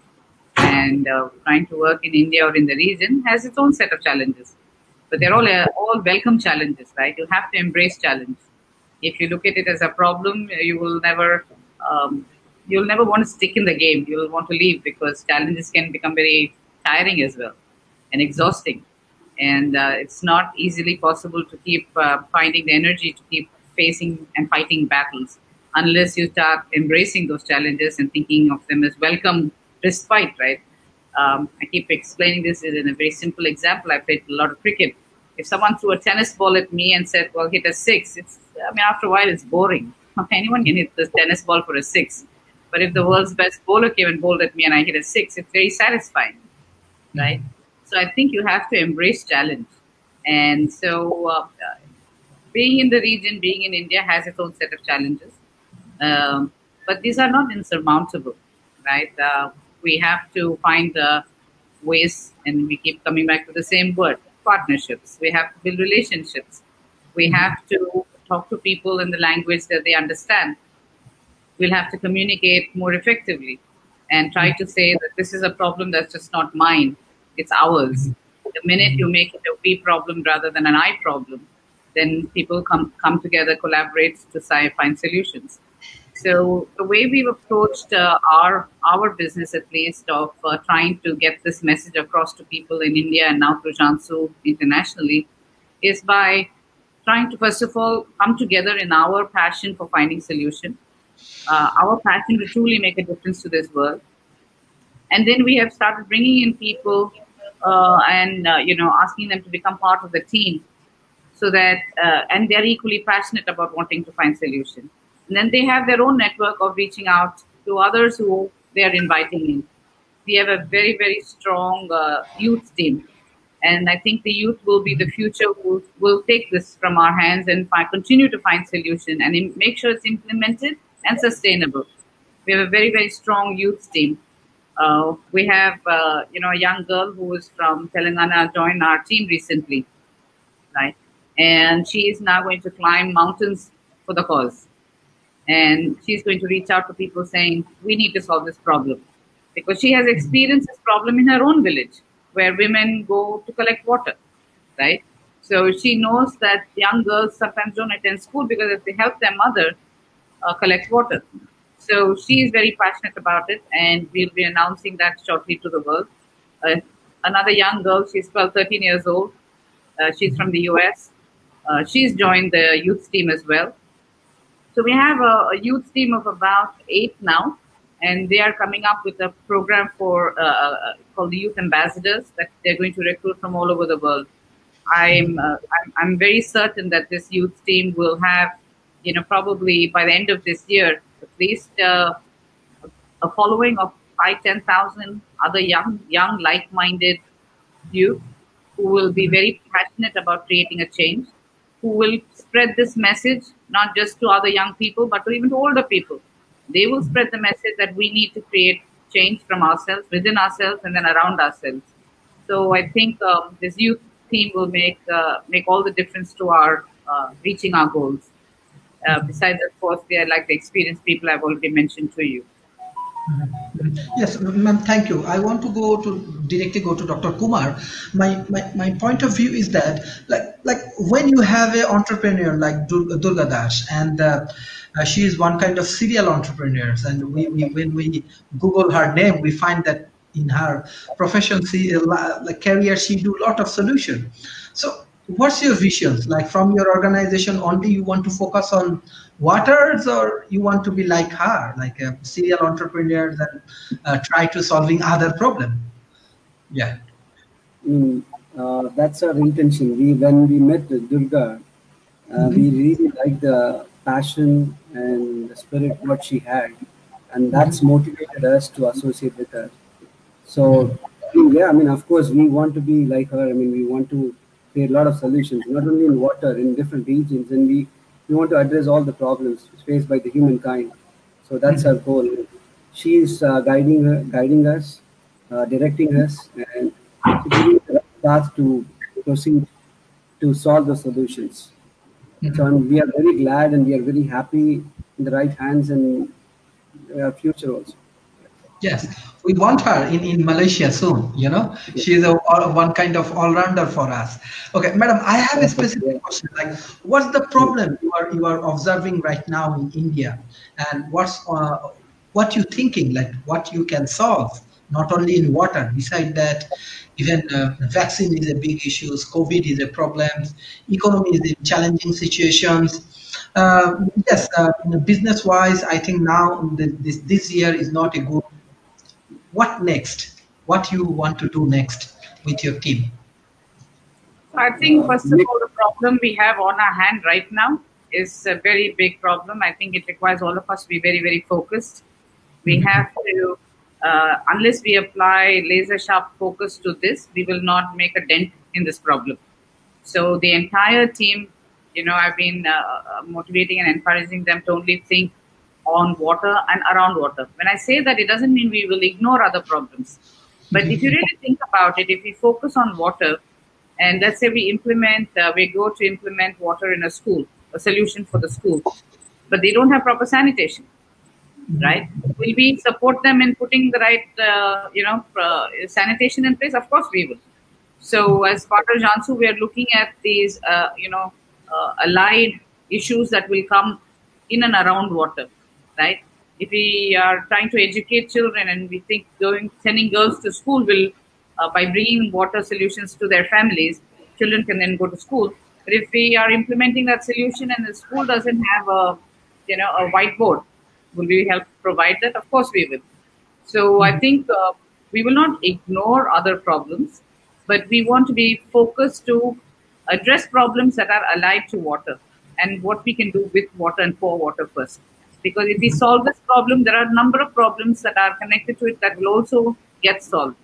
Speaker 2: And trying to work in India or in the region has its own set of challenges. But they're all welcome challenges, right? You have to embrace challenge. If you look at it as a problem, you'll never want to stick in the game. You'll want to leave because challenges can become very tiring as well and exhausting. And it's not easily possible to keep finding the energy to keep facing and fighting battles unless you start embracing those challenges and thinking of them as welcome respite, right? I keep explaining this in a very simple example. I played a lot of cricket. If someone threw a tennis ball at me and said, well, hit a six, after a while, it's boring. Anyone can hit the tennis ball for a six. But if the world's best bowler came and bowled at me and I hit a six, it's very satisfying, right? So I think you have to embrace challenge. And so being in the region, being in India has its own set of challenges. But these are not insurmountable, right? We have to find ways, and we keep coming back to the same word, partnerships. We have to build relationships. We have to talk to people in the language that they understand. We'll have to communicate more effectively and try to say that this is a problem that's just not mine, it's ours. The minute you make it a we problem rather than an I problem, then people come together, collaborate to find solutions. So the way we've approached our business, at least, of trying to get this message across to people in India and now to Jansu internationally, is by trying to, first of all, come together in our passion for finding solution, our passion to truly make a difference to this world. And then we have started bringing in people and asking them to become part of the team, so that and they're equally passionate about wanting to find solution. And then they have their own network of reaching out to others who they are inviting in. We have a very, very strong youth team. And I think the youth will be the future who will take this from our hands and continue to find solution and make sure it's implemented and sustainable. We have a very, very strong youth team. We have, a young girl who is from Telangana joined our team recently, right? And she is now going to climb mountains for the cause. And she's going to reach out to people saying, we need to solve this problem. Because she has experienced this problem in her own village, where women go to collect water, right? So she knows that young girls sometimes don't attend school because if they help their mother collect water. So she is very passionate about it, and we'll be announcing that shortly to the world. Another young girl, she's 12, 13 years old. She's from the US. She's joined the youth team as well. So we have a youth team of about 8 now, and they are coming up with a program for called the Youth Ambassadors that they're going to recruit from all over the world. I'm very certain that this youth team will have, probably by the end of this year, at least a following of 5,000-10,000 other young, like-minded youth who will be very passionate about creating a change, who will spread this message not just to other young people, but to even to older people. They will spread the message that we need to create change from ourselves, within ourselves, and then around ourselves. So I think this youth team will make all the difference to our reaching our goals. Besides, of course, they are like the experienced people I've already mentioned to you.
Speaker 1: Yes, ma'am, thank you. I want to directly go to Dr. Kumar. My point of view is that like when you have an entrepreneur like Durga Das, and she is one kind of serial entrepreneur, and we when we Google her name, we find that in her profession, like career, she do a lot of solution. So what's your visions like from your organization? Only you want to focus on waters, or you want to be like her, like a serial entrepreneur and try to solving other problem? Yeah.
Speaker 4: Mm, that's our intention. When we met Durga, we really liked the passion and the spirit what she had, and that's motivated us to associate with her. So, yeah, I mean, of course, we want to be like her. I mean, we want to create a lot of solutions, not only in water, in different regions, and we want to address all the problems faced by the humankind. So that's our goal. She's guiding us, directing us, and she giving the right path to proceed to solve the solutions. So we are very glad and we are very happy in the right hands and future also.
Speaker 1: Yes, we want her in Malaysia soon. You know,
Speaker 4: Yes.
Speaker 1: she is one kind of all-rounder for us. Okay, madam, I have a
Speaker 4: Perfect.
Speaker 1: specific
Speaker 4: Yeah.
Speaker 1: question. Like, what's the problem you are observing right now in India, and what you thinking? Like, what you can solve, not only in water. Beside that, even vaccine is a big issue. COVID is a problem. Economy is in challenging situations. Yes, business-wise, I think now this year is not a good. What next? What you want to do next with your team?
Speaker 2: I think, first of
Speaker 4: Nick,
Speaker 2: all, the problem we have on our hand right now is a very big problem. I think it requires all of us to be very, very focused. We have to, unless we apply laser sharp focus to this, we will not make a dent in this problem. So the entire team, I've been motivating and encouraging them to only think on water and around water. When I say that, it doesn't mean we will ignore other problems. But if you really think about it, if we focus on water, and let's say we go to implement water in a school, a solution for the school, but they don't have proper sanitation, right? Will we support them in putting the right, sanitation in place? Of course we will. So as part of Jansu, we are looking at these, allied issues that will come in and around water, right? If we are trying to educate children and we think sending girls to school will, by bringing water solutions to their families, children can then go to school. But if we are implementing that solution and the school doesn't have a whiteboard, will we help provide that? Of course we will. So I think we will not ignore other problems, but we want to be focused to address problems that are allied to water and what we can do with water and for water first. Because if we solve this problem, there are a number of problems that are connected to it that will also get solved.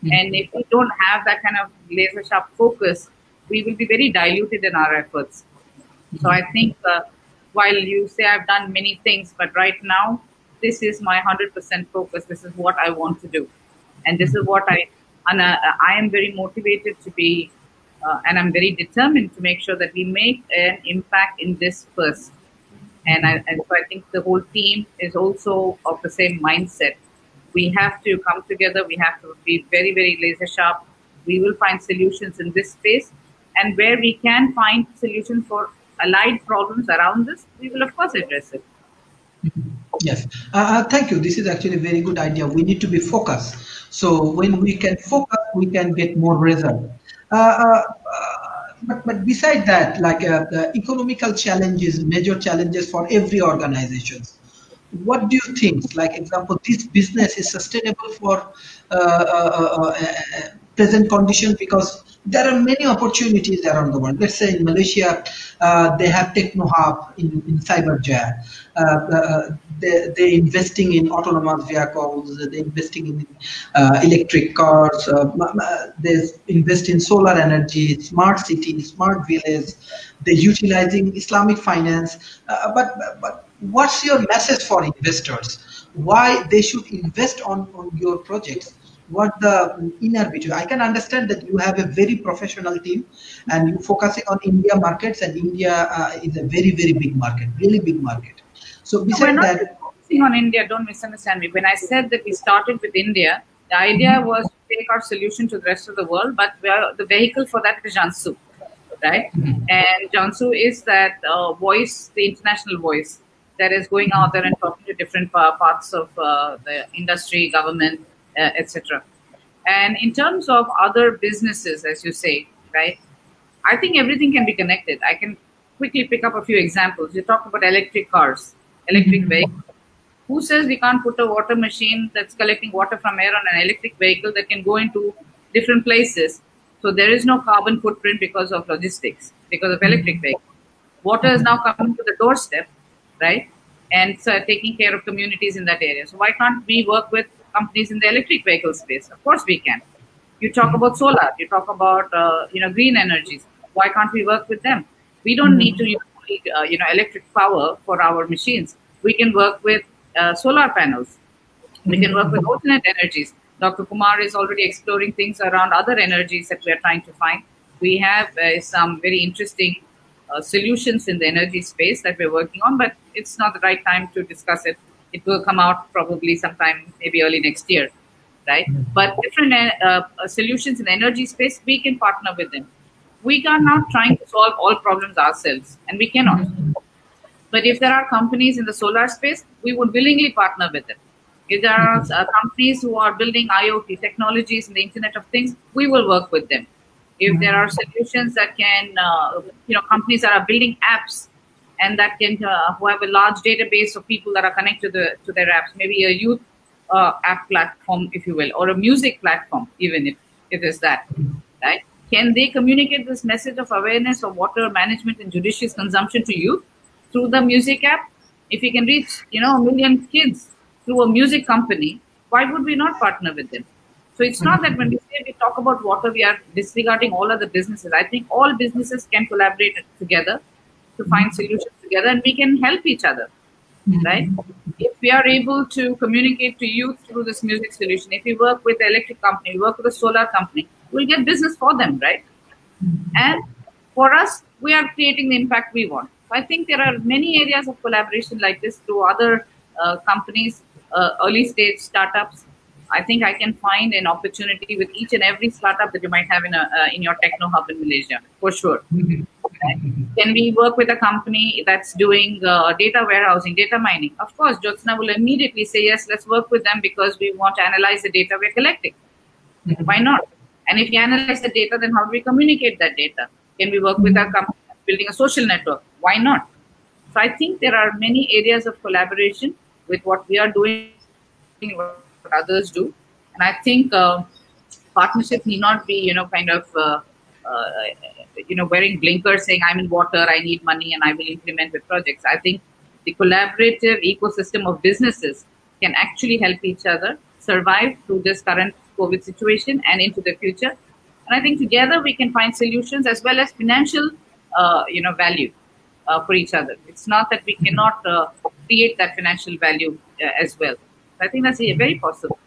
Speaker 2: And if we don't have that kind of laser sharp focus, we will be very diluted in our efforts. So I think while you say I've done many things, but right now, this is my 100% focus. This is what I want to do. And this is what I am very motivated to be, and I'm very determined to make sure that we make an impact in this first. And so I think the whole team is also of the same mindset. We have to come together. We have to be very, very laser sharp. We will find solutions in this space. And where we can find solutions for allied problems around this, we will, of course, address it.
Speaker 1: Yes, thank you. This is actually a very good idea. We need to be focused. So when we can focus, we can get more result. But beside that, like the economical challenges, major challenges for every organization. What do you think? Like example, this business is sustainable for present condition, because there are many opportunities around the world. Let's say in Malaysia, they have Techno Hub in Cyberjaya. They're investing in autonomous vehicles. They're investing in electric cars. They invest in solar energy, smart city, smart village. They're utilizing Islamic finance. But what's your message for investors? Why they should invest on your projects? what the inner between. I can understand that you have a very professional team, and you focusing on India markets, and India is a very big market, really big market. So
Speaker 2: We're
Speaker 1: besides
Speaker 2: not
Speaker 1: that,
Speaker 2: focusing on India. Don't misunderstand me. When I said that we started with India, the idea was to take our solution to the rest of the world, but the vehicle for that is Jansu, right? And Jansu is that voice, the international voice that is going out there and talking to different parts of the industry, government, etc. And in terms of other businesses, as you say, right, I think everything can be connected. I can quickly pick up a few examples. You talked about electric cars, electric vehicles. Who says we can't put a water machine that's collecting water from air on an electric vehicle that can go into different places? So there is no carbon footprint because of logistics, because of electric vehicles. Water is now coming to the doorstep, right? And so taking care of communities in that area. So why can't we work with companies in the electric vehicle space? Of course we can. You talk about solar, you talk about green energies. Why can't we work with them? We don't need to use electric power for our machines. We can work with solar panels. We can work with alternate energies. Dr. Kumar is already exploring things around other energies that we are trying to find. We have some very interesting solutions in the energy space that we're working on, but it's not the right time to discuss it. It will come out probably sometime, maybe early next year, right? But different solutions in the energy space, we can partner with them. We are not trying to solve all problems ourselves, and we cannot. But if there are companies in the solar space, we would willingly partner with them. If there are companies who are building IoT technologies in the Internet of Things, we will work with them. If there are solutions that can, companies that are building apps and that can, who have a large database of people that are connected to their apps, maybe a youth app platform, if you will, or a music platform, even if it is that, right? Can they communicate this message of awareness of water management and judicious consumption to youth through the music app? If we can reach, a million kids through a music company, why would we not partner with them? So it's not that when we say we talk about water, we are disregarding all other businesses. I think all businesses can collaborate together to find solutions together, and we can help each other, right? If we are able to communicate to youth through this music solution, if we work with the electric company, we work with a solar company, we'll get business for them, right? And for us, we are creating the impact we want. So I think there are many areas of collaboration like this through other companies, early stage startups. I think I can find an opportunity with each and every startup that you might have in your techno hub in Malaysia, for sure. Right? Can we work with a company that's doing data warehousing, data mining? Of course, Jyotsana will immediately say, yes, let's work with them because we want to analyze the data we're collecting. Why not? And if you analyze the data, then how do we communicate that data? Can we work with a company building a social network? Why not? So I think there are many areas of collaboration with what we are doing, what others do. And I think partnership need not be, wearing blinkers saying, I'm in water, I need money, and I will implement with projects. I think the collaborative ecosystem of businesses can actually help each other survive through this current COVID situation and into the future. And I think together we can find solutions as well as financial, value for each other. It's not that we cannot create that financial value as well. I think that's very possible.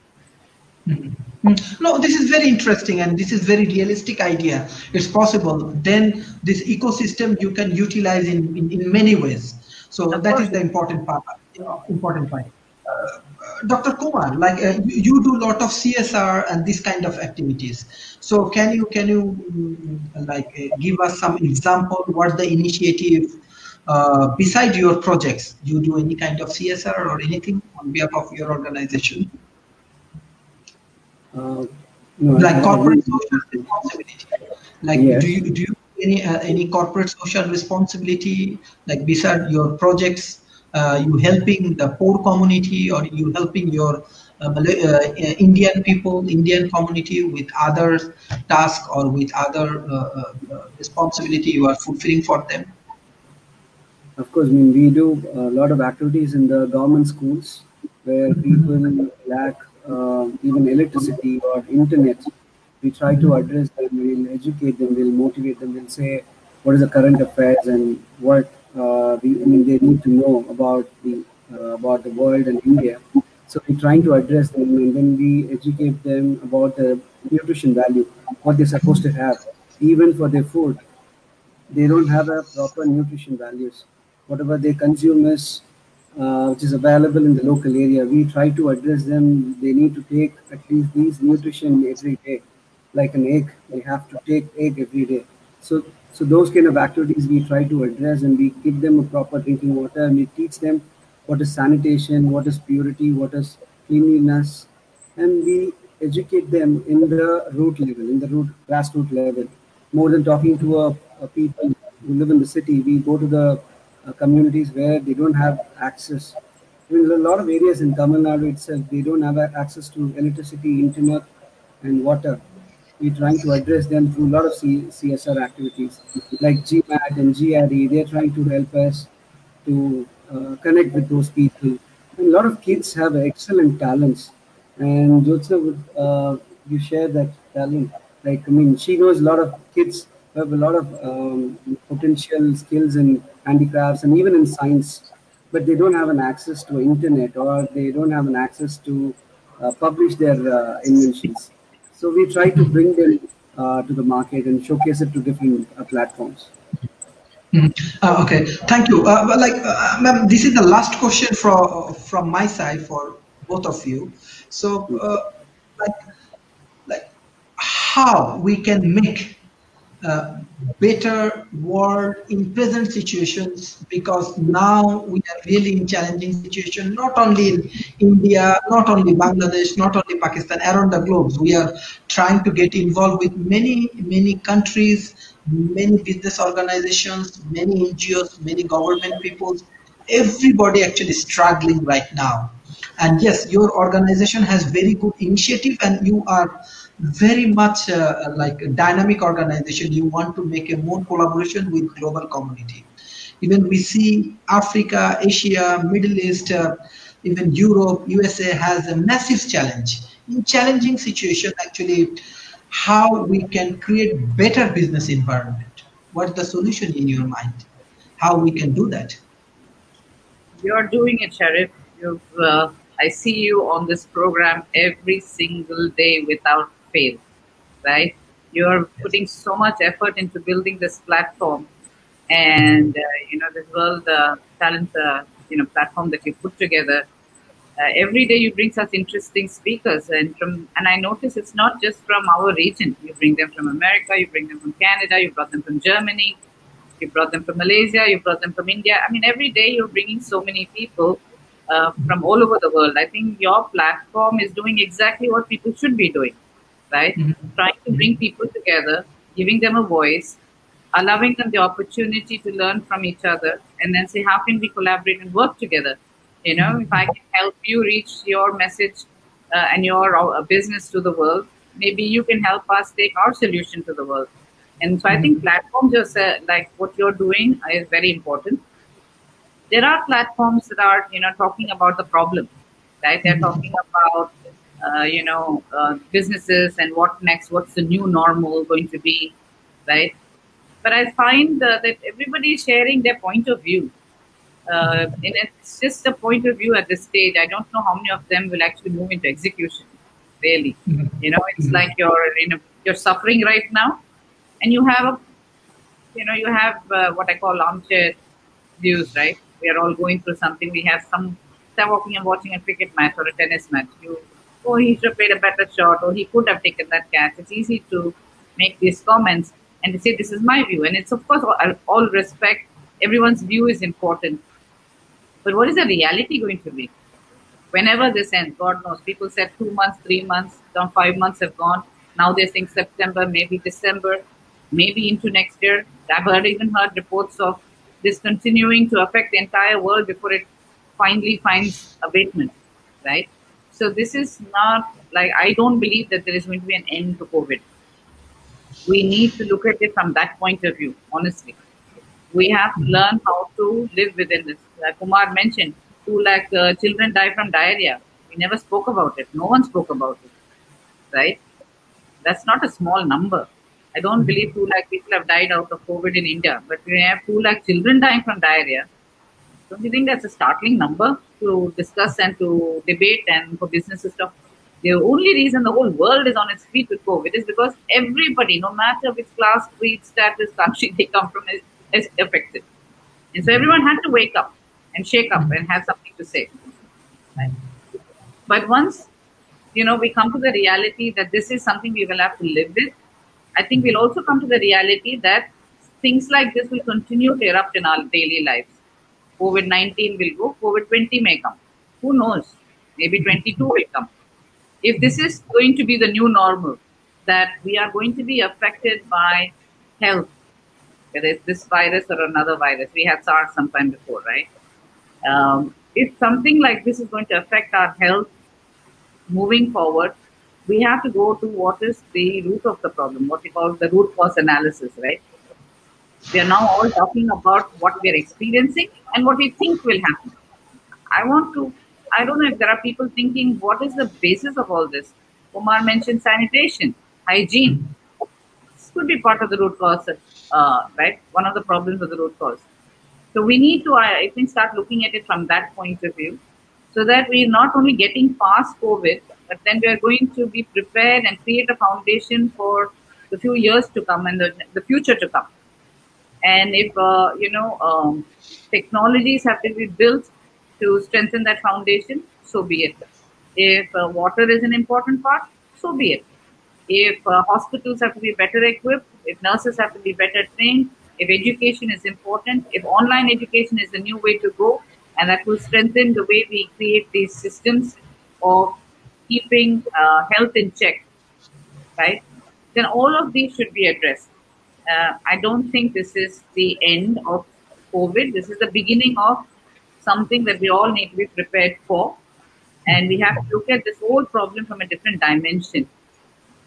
Speaker 1: No, this is very interesting, and this is very realistic idea. It's possible. Then this ecosystem you can utilize in many ways. So that is the important part. Dr. Kumar, like you do a lot of CSR and this kind of activities. So can you give us some example? What's the initiative beside your projects? You do any kind of CSR or anything on behalf of your organization?
Speaker 4: No,
Speaker 1: like corporate social responsibility. Like
Speaker 4: yes.
Speaker 1: do you any corporate social responsibility, like beside your projects? You helping the poor community, or you helping your Indian people, Indian community with other tasks or with other responsibility you are fulfilling for them?
Speaker 4: Of course, I mean, we do a lot of activities in the government schools where people lack even electricity or internet. We try to address them, we'll educate them, we'll motivate them, we'll say what is the current affairs and what they need to know about the world and India. So we're trying to address them, and then we educate them about the nutrition value, what they're supposed to have, even for their food. They don't have a proper nutrition values. Whatever they consume is which is available in the local area. We try to address them. They need to take at least these nutrition every day, like an egg. They have to take egg every day. So those kind of activities we try to address, and we give them a proper drinking water, and we teach them what is sanitation, what is purity, what is cleanliness, and we educate them in the root level, in the root grassroots level, more than talking to a people who live in the city. We go to the communities where they don't have access. I mean, a lot of areas in Tamil Nadu itself, they don't have access to electricity, internet, and water. We're trying to address them through a lot of CSR activities like GMAT and GRE. They're trying to help us to connect with those people. And a lot of kids have excellent talents, and Jyotsana would you share that talent? Like, I mean, she knows a lot of kids who have a lot of potential skills in handicrafts and even in science, but they don't have an access to internet, or they don't have an access to publish their inventions. So we try to bring them to the market and showcase it to different platforms.
Speaker 1: Okay, thank you. Ma'am, this is the last question from my side for both of you. So, like, like how we can make a better world in present situations, because now we are really in challenging situation, not only in India, not only Bangladesh, not only Pakistan, around the globe. We are trying to get involved with many countries, many business organizations, many NGOs, many government people. Everybody actually struggling right now. And yes, your organization has very good initiative, and you are very much like a dynamic organization. You want to make a more collaboration with global community. Even we see Africa, Asia, Middle East, even Europe, USA has a massive challenge. In challenging situation, actually, how we can create better business environment. What's the solution in your mind? How we can do that?
Speaker 2: You're doing it, Sharif. I see you on this program every single day without fail, right? You're putting so much effort into building this platform, and this world talent, platform that you put together. Every day you bring such interesting speakers, and I notice it's not just from our region. You bring them from America, you bring them from Canada, you brought them from Germany, you brought them from Malaysia, you brought them from India. I mean, every day you're bringing so many people from all over the world. I think your platform is doing exactly what people should be doing, right? Trying to bring people together, giving them a voice, allowing them the opportunity to learn from each other, and then say, how can we collaborate and work together? If I can help you reach your message and your business to the world, maybe you can help us take our solution to the world. And so I think platforms, just like what you're doing, is very important. There are platforms that are, talking about the problem, right? They're talking about, businesses and what next, what's the new normal going to be, right? But I find that everybody is sharing their point of view. And it's just a point of view at this stage. I don't know how many of them will actually move into execution, really. It's like you're suffering right now, and you have what I call armchair views, right? We are all going through something. We have start walking and watching a cricket match or a tennis match. He should have played a better shot, or he could have taken that catch. It's easy to make these comments and to say, this is my view. And it's, of course, all respect. Everyone's view is important. But what is the reality going to be? Whenever this ends, God knows. People said 2 months, 3 months, now 5 months have gone. Now they're saying September, maybe December, maybe into next year. I've even heard reports of this continuing to affect the entire world before it finally finds abatement, right? So this is not like, I don't believe that there is going to be an end to COVID. We need to look at it from that point of view, honestly. We have to learn how to live within this. Like Kumar mentioned, 2 lakh children die from diarrhea. We never spoke about it. No one spoke about it, right? That's not a small number. I don't believe 2 lakh people have died out of COVID in India, but we have 2 lakh children dying from diarrhea. Don't you think that's a startling number to discuss and to debate and for businesses to? The only reason the whole world is on its feet with COVID is because everybody, no matter which class, creed, status, country they come from, is affected. And so everyone had to wake up and shake up and have something to say. Right? But once, we come to the reality that this is something we will have to live with, I think we'll also come to the reality that things like this will continue to erupt in our daily lives. COVID-19 will go, COVID-20 may come. Who knows? Maybe 22 will come. If this is going to be the new normal, that we are going to be affected by health, whether it's this virus or another virus. We had SARS sometime before, right? If something like this is going to affect our health moving forward, we have to go to what is the root of the problem, what we call the root cause analysis, right? We are now all talking about what we are experiencing and what we think will happen. I don't know if there are people thinking, what is the basis of all this? Kumar mentioned sanitation, hygiene. This could be part of the root cause, right? One of the problems of the root cause. So we need to, I think, start looking at it from that point of view, so that we're not only getting past COVID, but then we are going to be prepared and create a foundation for the few years to come and the future to come. And if, technologies have to be built to strengthen that foundation, so be it. If water is an important part, so be it. If hospitals have to be better equipped, if nurses have to be better trained, if education is important, if online education is the new way to go, and that will strengthen the way we create these systems of keeping health in check, right? Then all of these should be addressed. I don't think this is the end of COVID. This is the beginning of something that we all need to be prepared for. And we have to look at this whole problem from a different dimension.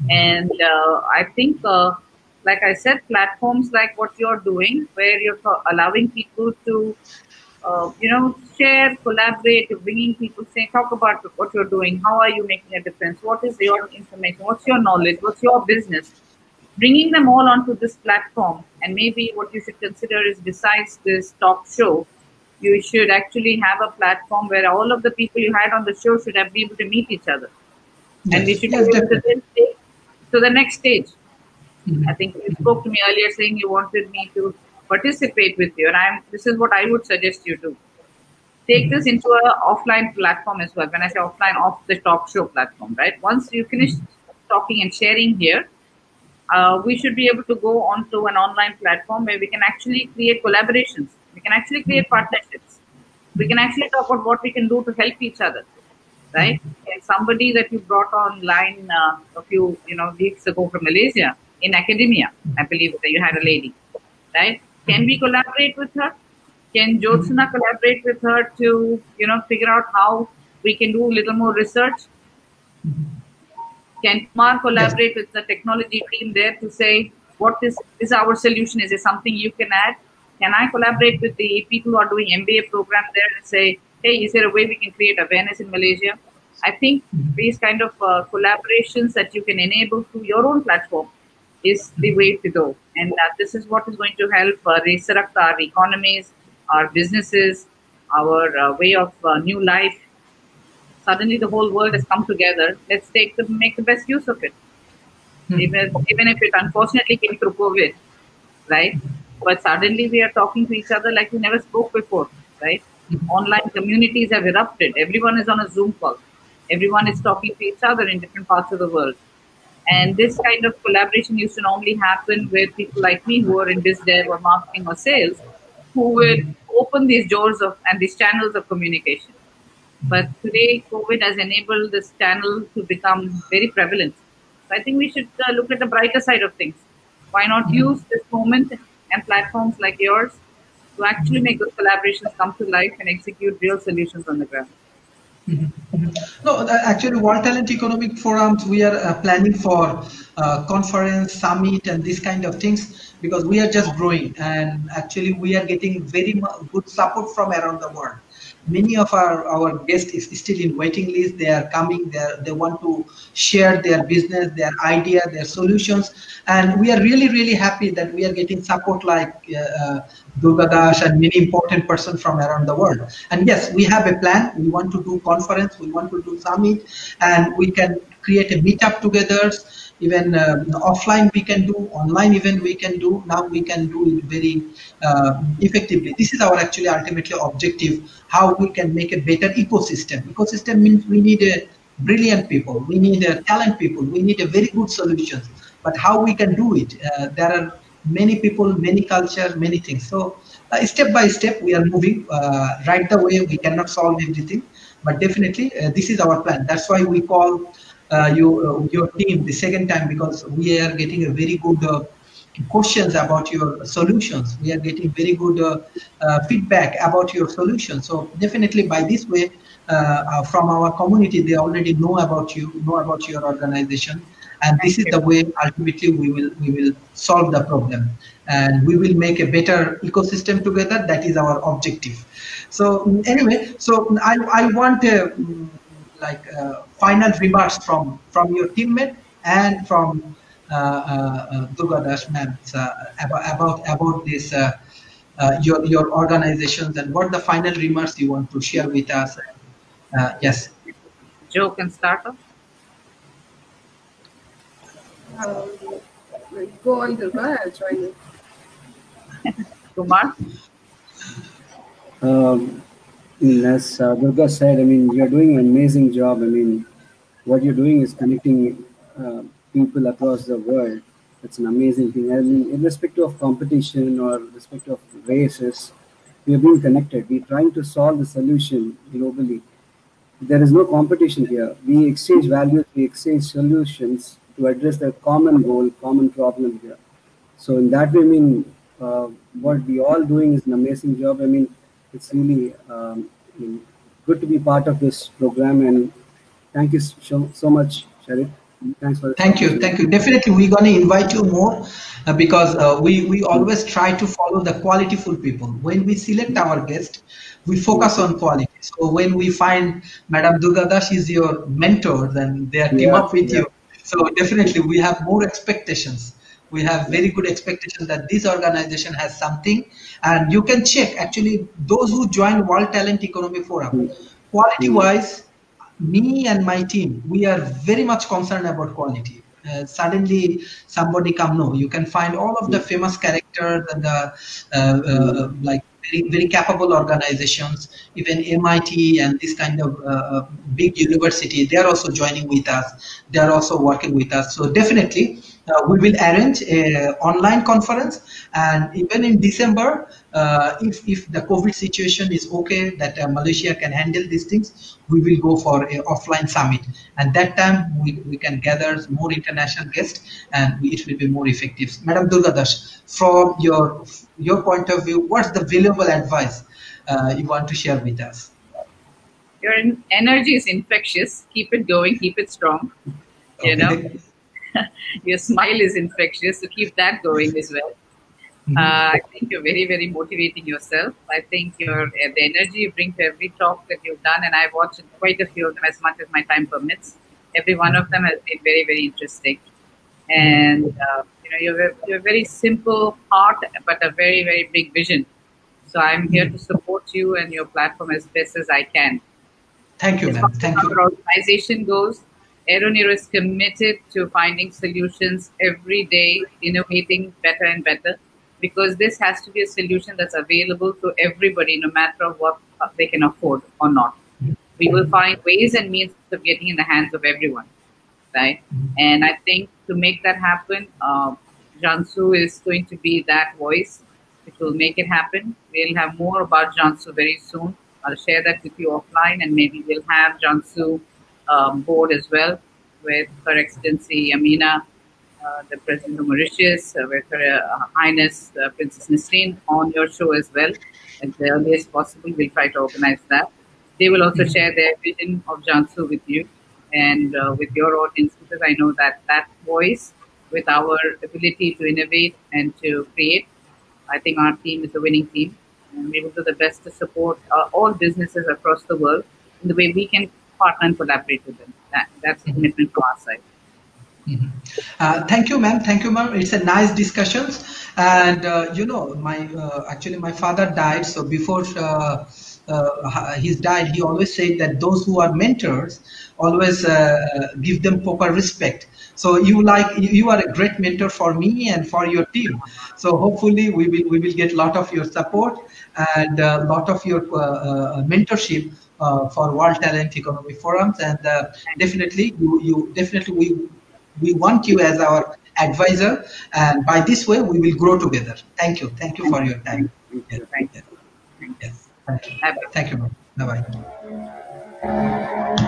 Speaker 2: And I think, like I said, platforms like what you're doing, where you're allowing people to, share, collaborate, you're bringing people, say, talk about what you're doing, how are you making a difference, what is your information, what's your knowledge, what's your business, bringing them all onto this platform. And maybe what you should consider is, besides this talk show, you should actually have a platform where all of the people you had on the show should be able to meet each other. Yes. And we should be able to then take to the next stage. I think you spoke to me earlier saying you wanted me to participate with you, and this is what I would suggest you do. Take this into an offline platform as well. When I say offline, off the talk show platform, right? Once you finish talking and sharing here, we should be able to go onto an online platform where we can actually create collaborations. We can actually create partnerships. We can actually talk about what we can do to help each other, right? And somebody that you brought online a few weeks ago from Malaysia in academia, I believe that you had a lady, right? Can we collaborate with her? Can Jyotsana collaborate with her to figure out how we can do a little more research? Can Kumar collaborate with the technology team there to say, what is our solution? Is there something you can add? Can I collaborate with the people who are doing MBA program there and say, hey, is there a way we can create awareness in Malaysia? I think these kind of collaborations that you can enable through your own platform is the way to go. And this is what is going to help resurrect our economies, our businesses, our way of new life. Suddenly the whole world has come together. Let's make the best use of it. Even if it unfortunately came through COVID, right? But suddenly we are talking to each other like we never spoke before, right? Online communities have erupted. Everyone is on a Zoom call. Everyone is talking to each other in different parts of the world. And this kind of collaboration used to normally happen with people like me who are in biz dev or marketing or sales, who would open these doors and these channels of communication. But today, COVID has enabled this channel to become very prevalent. So I think we should look at the brighter side of things. Why not use this moment and platforms like yours to actually make those collaborations come to life and execute real solutions on the ground?
Speaker 1: No, actually, World Talent Economic Forums, we are planning for conference, summit, and these kind of things, because we are just growing, and actually we are getting very good support from around the world. many of our guests is still in waiting list. They are coming. They want to share their business, their idea, their solutions, and we are really happy that we are getting support like Durga Das and many important persons from around the world. And yes, we have a plan. We want to do conference. We want to do summit, and we can create a meetup together. Even offline we can do, online even we can do. Now we can do it very effectively. This is our actually ultimately objective, how we can make a better ecosystem. Ecosystem means we need a brilliant people, we need a talent people, we need a very good solutions. But how we can do it? There are many people, many culture, many things. So step by step we are moving. Right the way we cannot solve everything, but definitely this is our plan. That's why we call your team the second time, because we are getting a very good questions about your solutions. We are getting very good feedback about your solutions. So definitely by this way, from our community, they already know about you, know about your organization, and this is the way ultimately we will solve the problem, and we will make a better ecosystem together. That is our objective. So anyway, so I want final remarks from your teammate and from Durga Das ma'am about this your organizations, and what the final remarks you want to share with us. Yes.
Speaker 2: Joe can start off.
Speaker 3: Go on, Durga. I'll join you.
Speaker 2: Kumar?
Speaker 4: As Durga said, I mean, you're doing an amazing job. I mean, what you're doing is connecting people across the world. It's an amazing thing. I mean, irrespective of competition or irrespective of races, we're being connected. We're trying to solve the solution globally. There is no competition here. We exchange values, we exchange solutions to address the common goal, common problem here. So in that way, I mean, what we all doing is an amazing job. I mean, it's really good to be part of this program, and thank you so much, Sharif. Thanks for
Speaker 1: Thank you. Definitely, we're going to invite you more because we always try to follow the qualityful people. When we select our guest, we focus on quality. So when we find Madam Durga Das is your mentor, then they are team up with you. So definitely, we have more expectations. We have very good expectations that this organization has something, and you can check actually those who join World Talent Economy Forum, quality-wise. Me and my team, we are very much concerned about quality. Suddenly somebody come, no, you can find all of the famous characters and the like very capable organizations, even MIT and this kind of big university, they are also joining with us. They are also working with us. So definitely we will arrange an online conference, and even in December, if the COVID situation is okay, that Malaysia can handle these things, we will go for an offline summit. And that time we can gather more international guests, and it will be more effective. Madam Durga Das, from your point of view, what's the valuable advice you want to share with us?
Speaker 2: Your energy is infectious. Keep it going. Keep it strong. You know, your smile is infectious. So keep that going as well. I think you're very motivating yourself. I think the energy you bring to every talk that you've done, and I've watched quite a few of them as much as my time permits. Every one of them has been very interesting. And you know, you're a very simple heart, but a very big vision. So I'm here to support you and your platform as best as I can.
Speaker 1: Thank you, ma'am. Thank you.
Speaker 2: Our organization goes, Aeronero is committed to finding solutions every day, innovating better and better, because this has to be a solution that's available to everybody, no matter what they can afford or not. We will find ways and means of getting in the hands of everyone, right? And I think to make that happen, Jansu is going to be that voice which will make it happen. We'll have more about Jansu very soon. I'll share that with you offline, and maybe we'll have Jansu board as well, with Her Excellency Amina, the President of Mauritius, with Her Highness Princess Nisreen on your show as well. As the earliest possible, we'll try to organize that. They will also share their vision of Jansu with you and with your audience, because I know that that voice, with our ability to innovate and to create, I think our team is a winning team. and we will do the best to support all businesses across the world in the way we can partner and collaborate with them. That's a commitment from our side.
Speaker 1: Thank you, ma'am. Thank you, ma'am. It's a nice discussions. And actually my father died. So before he's died, he always said that those who are mentors always give them proper respect. So you are a great mentor for me and for your team. So hopefully we will get a lot of your support and a lot of your mentorship for World Talent Economy Forums. And definitely we want you as our advisor, and by this way we will grow together. Thank you for your time. Yes.
Speaker 2: Thank you.
Speaker 1: Yes. Thank you. Thank you. Bye bye.